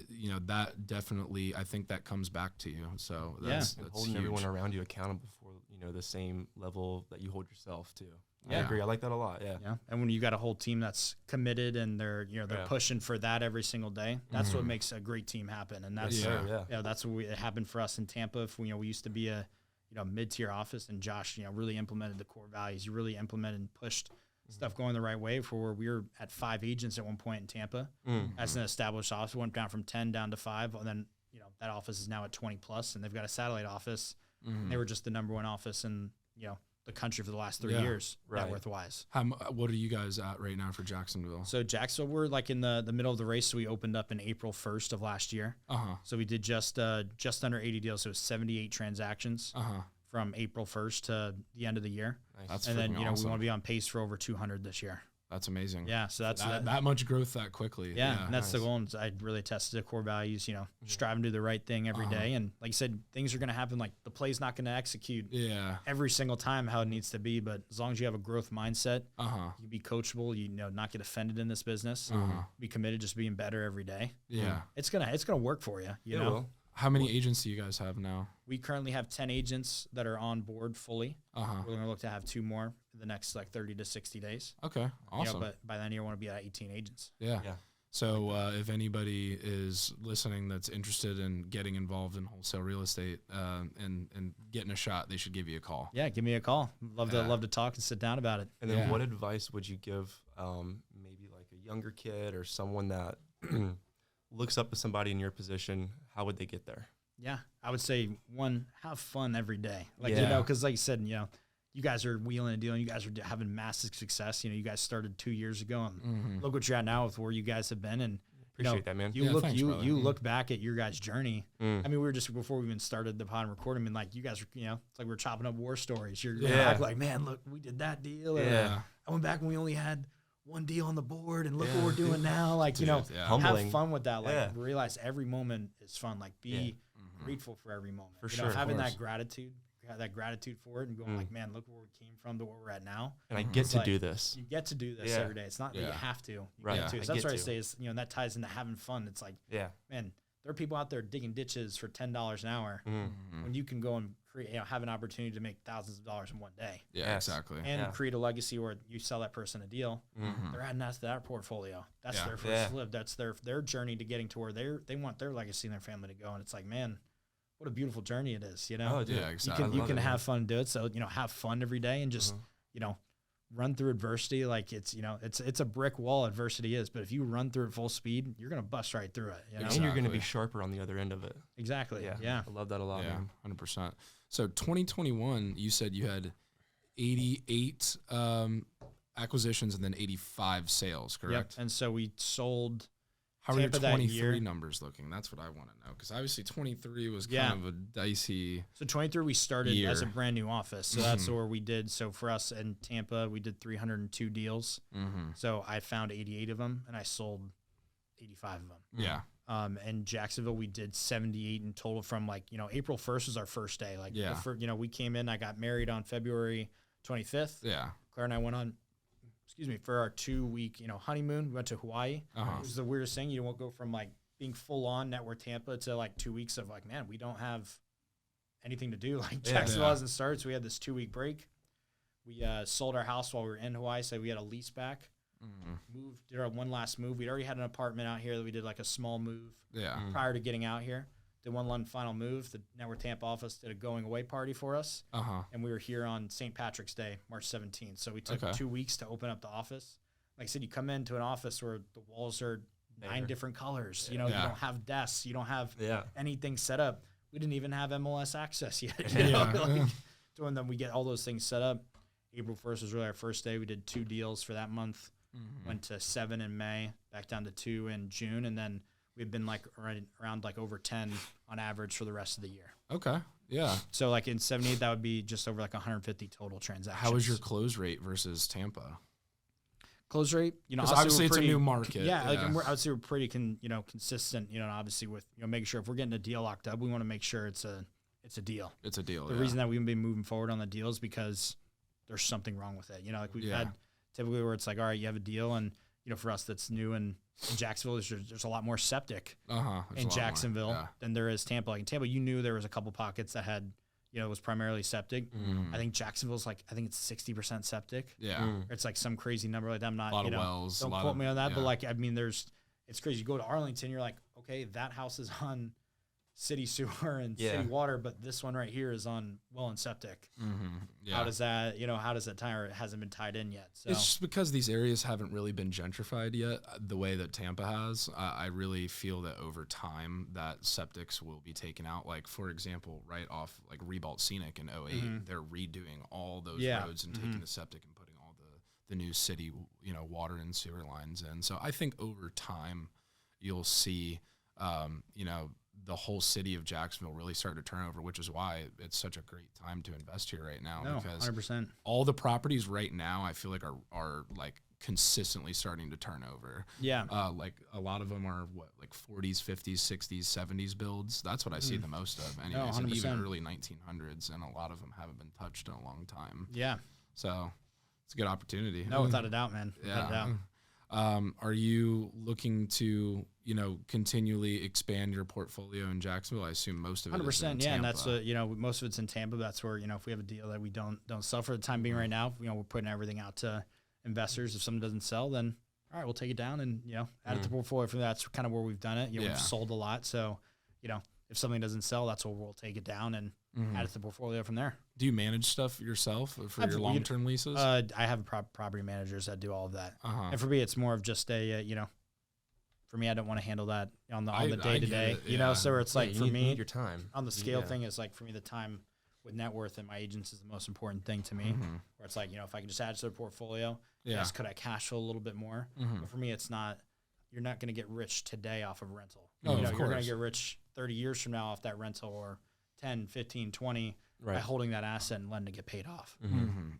You know, that definitely, I think that comes back to you. So that's holding huge. everyone around you accountable for, you know, the same level that you hold yourself to. I agree. I like that a lot. Yeah. And when you got a whole team that's committed and they're, you know, they're pushing for that every single day, that's what makes a great team happen. And that's, you know, that's what it happened for us in Tampa. You know, we used to be a, you know, mid-tier office, and Josh, you know, really implemented the core values. You really implemented and pushed stuff going the right way, for where we were at 5 agents at one point in Tampa as an established office. We went down from 10 down to 5. And then, you know, that office is now at 20 plus, and they've got a satellite office. They were just the #1 office in, you know, the country for the last 3 years, NetWorth wise. What are you guys at right now for Jacksonville? So Jacksonville, we're like in the middle of the race. So we opened up in April 1st of last year. So we did just under 80 deals. So it was 78 transactions from April 1st to the end of the year. That's and then, you know, awesome. we want to be on pace for over 200 this year. That's amazing. Yeah, so that's that much growth that quickly. Yeah, and that's the goal. And I really tested the core values, you know, striving to do the right thing every day. And like you said, things are going to happen. Like, the play's not going to execute every single time how it needs to be. But as long as you have a growth mindset, you be coachable, you know, not get offended in this business, be committed, just being better every day. Yeah, it's gonna work for you. You know. Will. How many agents do you guys have now? We currently have 10 agents that are on board fully. We're going to look to have 2 more in the next like 30 to 60 days. Okay, awesome. You know, but by then you want to be at 18 agents. Yeah. So if anybody is listening that's interested in getting involved in wholesale real estate and getting a shot, they should give you a call. Yeah, give me a call. Love to talk and sit down about it. And then what advice would you give maybe like a younger kid or someone that looks up to somebody in your position? How would they get there? Yeah, I would say, 1, have fun every day. Like, you know, because like you said, you know, you guys are wheeling and dealing. You guys are having massive succe. You know, you guys started 2 years ago, and look what you're at now with where you guys have been. And appreciate that, man. You look back at your guys' journey. I mean, we were just, before we even started the pod and recording, I mean, like, you guys were, you know, it's like we're chopping up war stories. You're back like, man, look, we did that deal. I went back when we only had 1 deal on the board, and look what we're doing now. Like, you know, have fun with that. Like, realize every moment is fun. Like, be grateful for every moment. For sure, having that gratitude for it, and going like, man, look where we came from to where we're at now. And I get to do this. You get to do this every day. It's not that you have to. You get to. So that's what I say is, you know, that ties into having fun. It's like, man, there are people out there digging ditches for $10 an hour when you can go and create, you know, have an opportunity to make thousands of dollars in one day. Yeah, exactly. And create a legacy where you sell that person a deal. They're adding that to their portfolio. That's their first live. That's their journey to getting to where they want their legacy and their family to go. And it's like, man, what a beautiful journey it is, you know? Oh, yeah, exactly. You can have fun, do it. So, you know, have fun every day and just, you know, run through adversity. Like, it's, you know, it's a brick wall, adversity is, but if you run through it full speed, you're going to bust right through it. You know? And you're going to be sharper on the other end of it. Exactly. Yeah. I love that a lot, man. 100%. So 2021, you said you had 88 acquisitions and then 85 sales, correct? Yep. And so we sold How Tampa are your that 23 year. numbers looking? That's what I want to know, because obviously 23 was kind of a dicey. So 23 we started year. as a brand new office. So that's where we did. So for us in Tampa, we did 302 deals. So I found 88 of them and I sold 85 of them. Yeah. In Jacksonville, we did 78 in total from like, April 1st was our first day. Like, we came in, I got married on February 25th. Yeah. Claire and I went on, for our 2-week, honeymoon. We went to Hawaii. It was the weirdest thing. You won't go from like being full on NetWorth Tampa to like 2 weeks of like, man, we don't have anything to do. Like Jacksonville hasn't started. So we had this 2-week break. We sold our house while we were in Hawaii. So we had a lease back. Did our one last move. We'd already had an apartment out here that we did like a small move prior to getting out here. Did one final move. The NetWorth Tampa office did a going away party for us. And we were here on St. Patrick's Day, March 17th. So we took 2 weeks to open up the office. Like I said, you come into an office where the walls are 9 different colors. You don't have desks. You don't have anything set up. We didn't even have MLS access yet. Doing them, we get all those things set up. April 1st was really our first day. We did 2 deals for that month. Went to 7 in May, back down to 2 in June, and then we've been like around like over 10 on average for the rest of the year. Okay. Yeah. So like in 78, that would be just over like 150 total transactions. How is your close rate versus Tampa? Close rate, obviously it's a new market. Yeah, like I would say we're pretty consistent. Obviously with making sure if we're getting a deal locked up, we want to make sure it's a deal. It's a deal. The reason that we've been moving forward on the deal is because there's something wrong with it. Like we've had typically where it's like, all right, you have a deal, and for us that's new in Jacksonville, there's a lot more septic in Jacksonville than there is Tampa. Like in Tampa, you knew there was a couple pockets that had, it was primarily septic. I think Jacksonville's like, I think it's 60% septic. Yeah. Or it's like some crazy number like that. I'm not, a lot of wells. Don't quote me on that, but like, I mean, it's crazy. You go to Arlington, you're like, okay, that house is on city sewer and city water, but this one right here is on well and septic. How does that, how does that tie, or it hasn't been tied in yet? So it's just because these areas haven't really been gentrified yet the way that Tampa has. I really feel that over time that septics will be taken out. Like, for example, right off like Ribault Scenic in 08, they're redoing all those roads and taking the septic and putting all the new city, water and sewer lines in. So I think over time you'll see, the whole city of Jacksonville really start to turn over, which is why it's such a great time to invest here right now. No, because 100%. all the properties right now, I feel like are like consistently starting to turn over. Yeah. Like a lot of them are like 40s, 50s, 60s, 70s builds. That's what I see the most of anyways. And even early 1900s. And a lot of them haven't been touched in a long time. Yeah. So it's a good opportunity. No, without a doubt, man. Without a doubt. Are you looking to, continually expand your portfolio in Jacksonville? I assume most of it 100%, is in Tampa. And that's most of it's in Tampa. That's where, if we have a deal that we don't sell for the time being right now, we're putting everything out to investors. If something doesn't sell, then all right, we'll take it down and, add it to the portfolio. That's kind of where we've done it. We've sold a lot. So, if something doesn't sell, that's where we'll take it down and add it to the portfolio from there. Do you manage stuff yourself for your long-term leases? I have property managers that do all of that. And for me, it's more of just a, for me, I don't want to handle that on the day-to-day, so it's like for me, your time on the scale thing is like for me, the time with NetWorth and my agents is the most important thing to me, where it's like, if I can just add to the portfolio, yes, could I cash flow a little bit more? But for me, it's not, you're not going to get rich today off of rental. Oh, you're going to get rich 30 years from now off that rental, or 10, 15, 20 by holding that asset and letting it get paid off.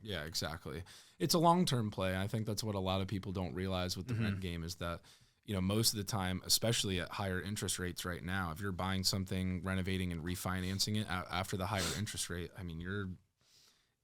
Yeah, exactly. It's a long-term play. I think that's what a lot of people don't realize with the rent game is that, most of the time, especially at higher interest rates right now, if you're buying something, renovating and refinancing it after the higher interest rate, I mean,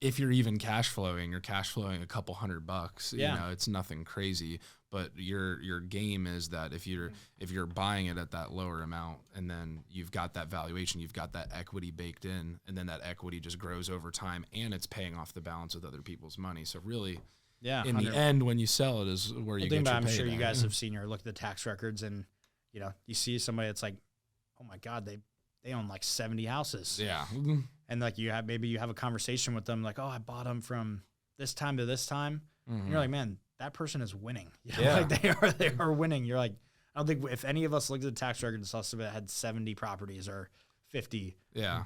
if you're even cash flowing, you're cash flowing a couple $100. It's nothing crazy. But your game is that if you're buying it at that lower amount and then you've got that valuation, you've got that equity baked in, and then that equity just grows over time and it's paying off the balance with other people's money. So really, in the end, when you sell it is where you get your I'm payback. sure you guys have seen or look at the tax records and, you see somebody that's like, oh my God, they own like 70 houses. Yeah. And like you have a conversation with them like, oh, I bought them from this time to this time. And you're like, man, that person is winning. Like they are winning. You're like, I don't think if any of us looked at the tax record and saw somebody that had 70 properties or 50. Yeah.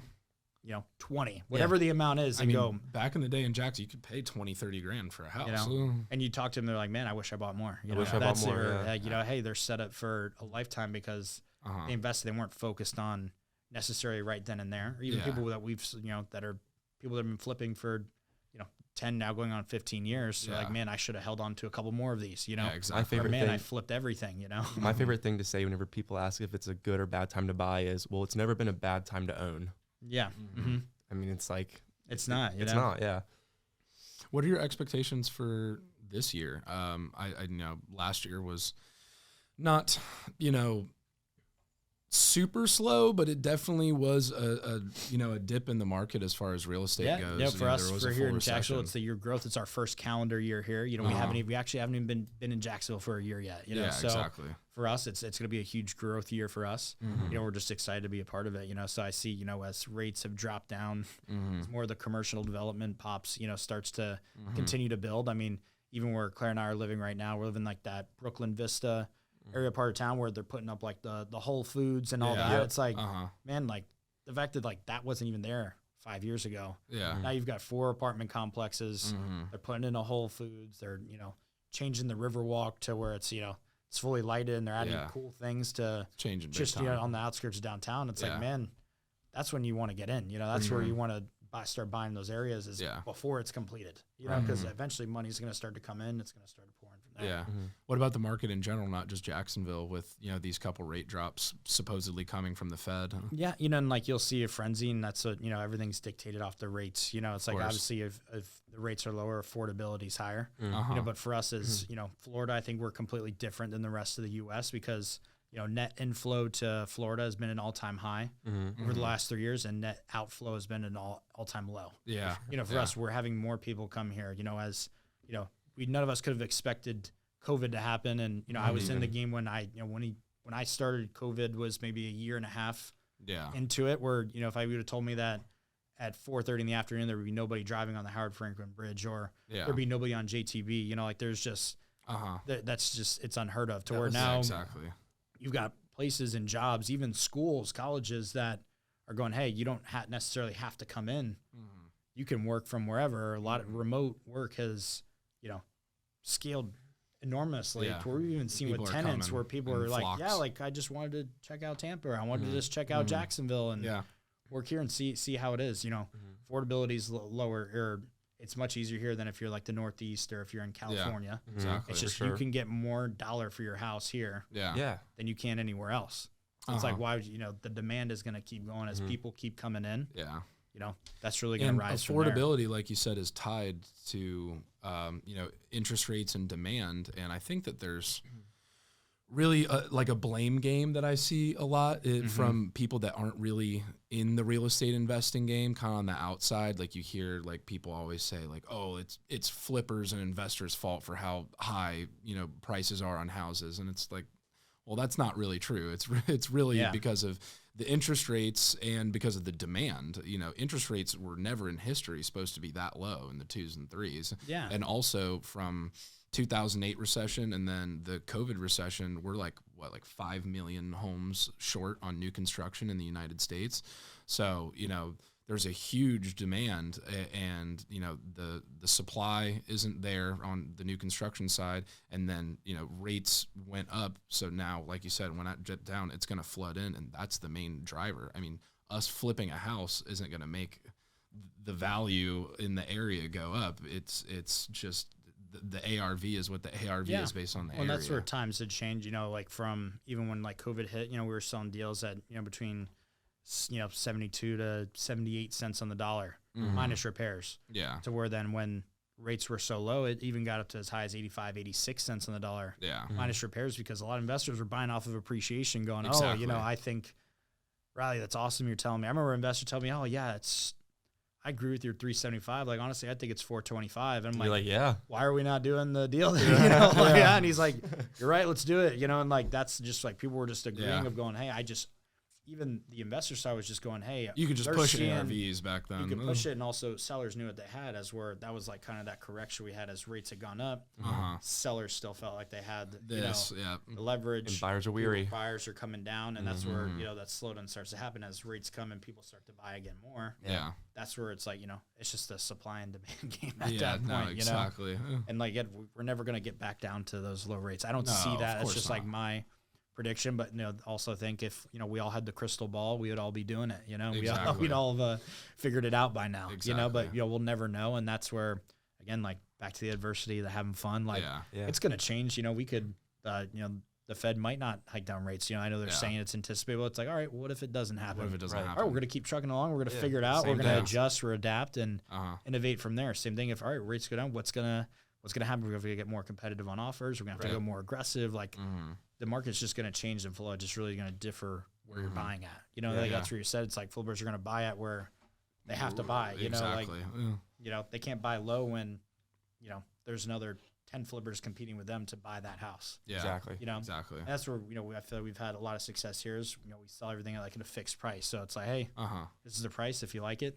20, whatever the amount is, and go. Back in the day in Jackson, you could pay 20, 30 grand for a house. And you talk to them, they're like, man, I wish I bought more. I wish I bought more. Hey, they're set up for a lifetime because they invested. They weren't focused on necessarily right then and there. Or even people that we've, that are people that have been flipping for, 10 now going on 15 years. So like, man, I should have held on to a couple more of these, Exactly. My favorite thing, I flipped everything, My favorite thing to say whenever people ask if it's a good or bad time to buy is, well, it's never been a bad time to own. Yeah. Mm-hmm. I mean, it's like, it's not, it's not. Yeah. What are your expectations for this year? I know last year was not, super slow, but it definitely was a dip in the market as far as real estate goes. Yeah, for us, for here in Jacksonville, it's the year growth. It's our first calendar year here. We actually haven't even been in Jacksonville for a year yet. So exactly. For us, it's going to be a huge growth year for us. We're just excited to be a part of it. So I see, as rates have dropped down, it's more of the commercial development pops, starts to continue to build. I mean, even where Claire and I are living right now, we're living like that Brooklyn Vista area part of town where they're putting up like the Whole Foods and all that. Yep. It's like, man, like the fact that like that wasn't even there 5 years ago. Yeah. Now you've got 4 apartment complexes. They're putting in a Whole Foods. They're, changing the Riverwalk to where it's, it's fully lighted, and they're adding cool things to changing just, on the outskirts of downtown. It's like, man, that's when you want to get in, that's where you want to start buying those areas is before it's completed, because eventually money's going to start to come in. It's going to start to pour in from there. Yeah. What about the market in general, not just Jacksonville, with, these couple rate drops supposedly coming from the Fed? Yeah. And like you'll see a frenzy, and that's what, everything's dictated off the rates. It's like obviously if the rates are lower, affordability's higher. But for us as, Florida, I think we're completely different than the rest of the U.S. because net inflow to Florida has been an all-time high over the last 3 years, and net outflow has been an all-time low. Yeah. For us, we're having more people come here, as, none of us could have expected COVID to happen. And, I was in the game when when I started, COVID was maybe a year and a half into it, where, if I would have told me that at 4:30 in the afternoon, there would be nobody driving on the Howard Franklin Bridge, or there'd be nobody on JTB, like there's just, that's just, it's unheard of to where now you've got places and jobs, even schools, colleges that are going, hey, you don't necessarily have to come in. You can work from wherever. A lot of remote work has, scaled enormously. To where we've even seen people with tenants where people are like, flocks. Like I just wanted to check out Tampa. Or I wanted to just check out Jacksonville and work here and see how it is. Affordability is lower, or it's much easier here than if you're like the Northeast or if you're in California. Exactly. It's just you can get more dollar for your house here than you can anywhere else. So it's like, why would the demand is going to keep going as people keep coming in. Yeah. That's really going to rise affordability, from there. like you said, is tied to, interest rates and demand. And I think that there's really like a blame game that I see a lot from people that aren't really in the real estate investing game, kind of on the outside. Like you hear like people always say like, oh, it's flippers and investors' fault for how high, prices are on houses. And it's like, well, that's not really true. It's really because of the interest rates and because of the demand. Interest rates were never in history supposed to be that low in the 2s and 3s. Yeah. And also from 2008 recession and then the COVID recession, we're like 5 million homes short on new construction in the United States. So, there's a huge demand, and the supply isn't there on the new construction side, and then rates went up. So now, like you said, when that jet down, it's going to flood in, and that's the main driver. I mean, us flipping a house isn't going to make the value in the area go up. It's just the ARV is what the ARV is based on the area. Well, that's where times had changed. Like from even when like COVID hit, we were selling deals at between 72 to 78 cents on the dollar minus repairs. Yeah. To where then when rates were so low, it even got up to as high as 85, 86 cents on the dollar minus repairs, because a lot of investors were buying off of appreciation going, I think, Riley, that's awesome you're telling me. I remember an investor telling me, I agree with your 375. Like, honestly, I think it's 425. And I'm like, why are we not doing the deal? And he's like, you're right, let's do it. And like, that's just like, people were just agreeing of going, hey, even the investor side was just going, hey, You could just they're push seeing- ARVs back then. You could push it, and also sellers knew what they had that was like kind of that correction we had as rates had gone up. Sellers still felt like they had This, the leverage. And buyers are weary. Buyers are coming down, and that's where that slowdown starts to happen as rates come and people start to buy again more. Yeah. That's where it's like, it's just a supply and demand game at Yeah, that no, point. exactly. And like we're never going to get back down to those low rates. I don't No, see of that. It's course just not. like my prediction, but also think if we all had the crystal ball, we would all be doing it. Exactly. We'd all have figured it out by now. Exactly. But we'll never know, and that's where again, like back to the adversity, the having fun. Like Yeah. it's going to change. We could, the Fed might not hike down rates. I know they're saying it's anticipatable. It's like, all right, well, what if it doesn't happen? What if it doesn't happen? All right, we're going to keep trucking along. We're going to figure it out. We're going to adjust or adapt and innovate from there. Same thing. If all right, rates go down, what's gonna happen? We're going to get more competitive on offers. We're going to have to go more aggressive. Like the market's just going to change and flow. It's just really going to differ where you're buying at. That's where you said it's like flippers are going to buy at where they have to buy. Exactly. They can't buy low when there's another 10 flippers competing with them to buy that house. Yeah. Exactly. Exactly. And that's where I feel like we've had a lot of success here. Is we sell everything at like at a fixed price. So it's like, hey, this is the price. If you like it,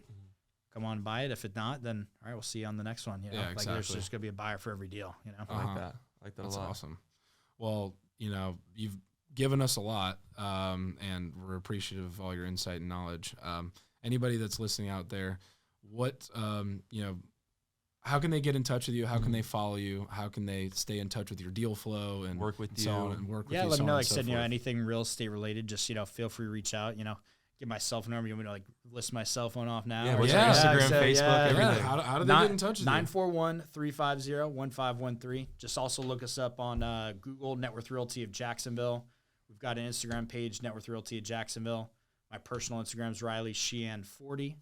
come on and buy it. If it's not, then all right, we'll see you on the next one. Yeah, Like there's just gonna be a buyer for every deal. I like that. I like that That's a lot. awesome. Well, you've given us a lot, and we're appreciative of all your insight and knowledge. Anybody that's listening out there, what how can they get in touch with you? How can they follow you? How can they stay in touch with your deal flow and work with so you? on and work with Yeah, you? let so me know. on Like and I so said, forth? anything real estate related, just feel free to reach out. Get my cell phone number. You want me to like list my cell phone off now? Yeah, Or what's your Instagram, so, Facebook, everything. How do they get in touch with you? 941-350-1513. Just also look us up on Google, NetWorth Realty of Jacksonville. We've got an Instagram page, NetWorth Realty of Jacksonville. My personal Instagram is Riley Sheehan 40.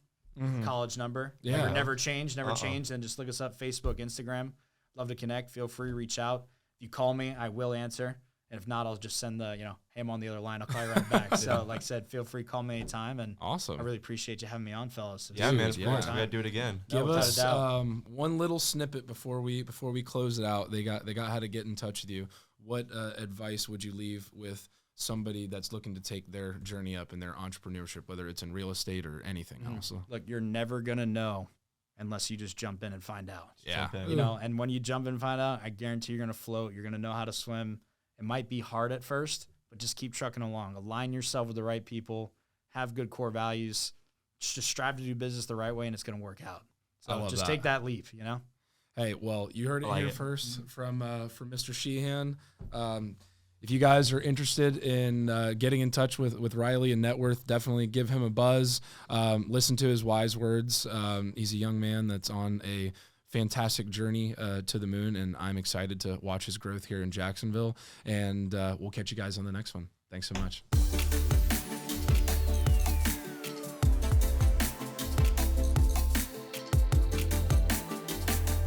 College number. Yeah. Never changed. And just look us up, Facebook, Instagram. Love to connect. Feel free to reach out. If you call me, I will answer. And if not, I'll just send the, hey, I'm on the other line. I'll call you right back. So like I said, feel free to call me anytime. And Awesome. I really appreciate you having me on, fellas. Yeah, man, of yeah. course. We got to do it again. Give without a us doubt. one little snippet before we close it out. They got how to get in touch with you. What advice would you leave with somebody that's looking to take their journey up in their entrepreneurship, whether it's in real estate or anything else? Look, you're never going to know unless you just jump in and find out. Yeah. And when you jump in and find out, I guarantee you're going to float. You're going to know how to swim. It might be hard at first, but just keep trucking along. Align yourself with the right people. Have good core values. Just strive to do business the right way, and it's going to work out. I So love just that. take that leap, Hey, well, you heard it like here it. first from Mr. Sheehan. If you guys are interested in getting in touch with Riley and NetWorth, definitely give him a buzz. Listen to his wise words. He's a young man that's on a fantastic journey to the moon, and I'm excited to watch his growth here in Jacksonville. And we'll catch you guys on the next one. Thanks so much.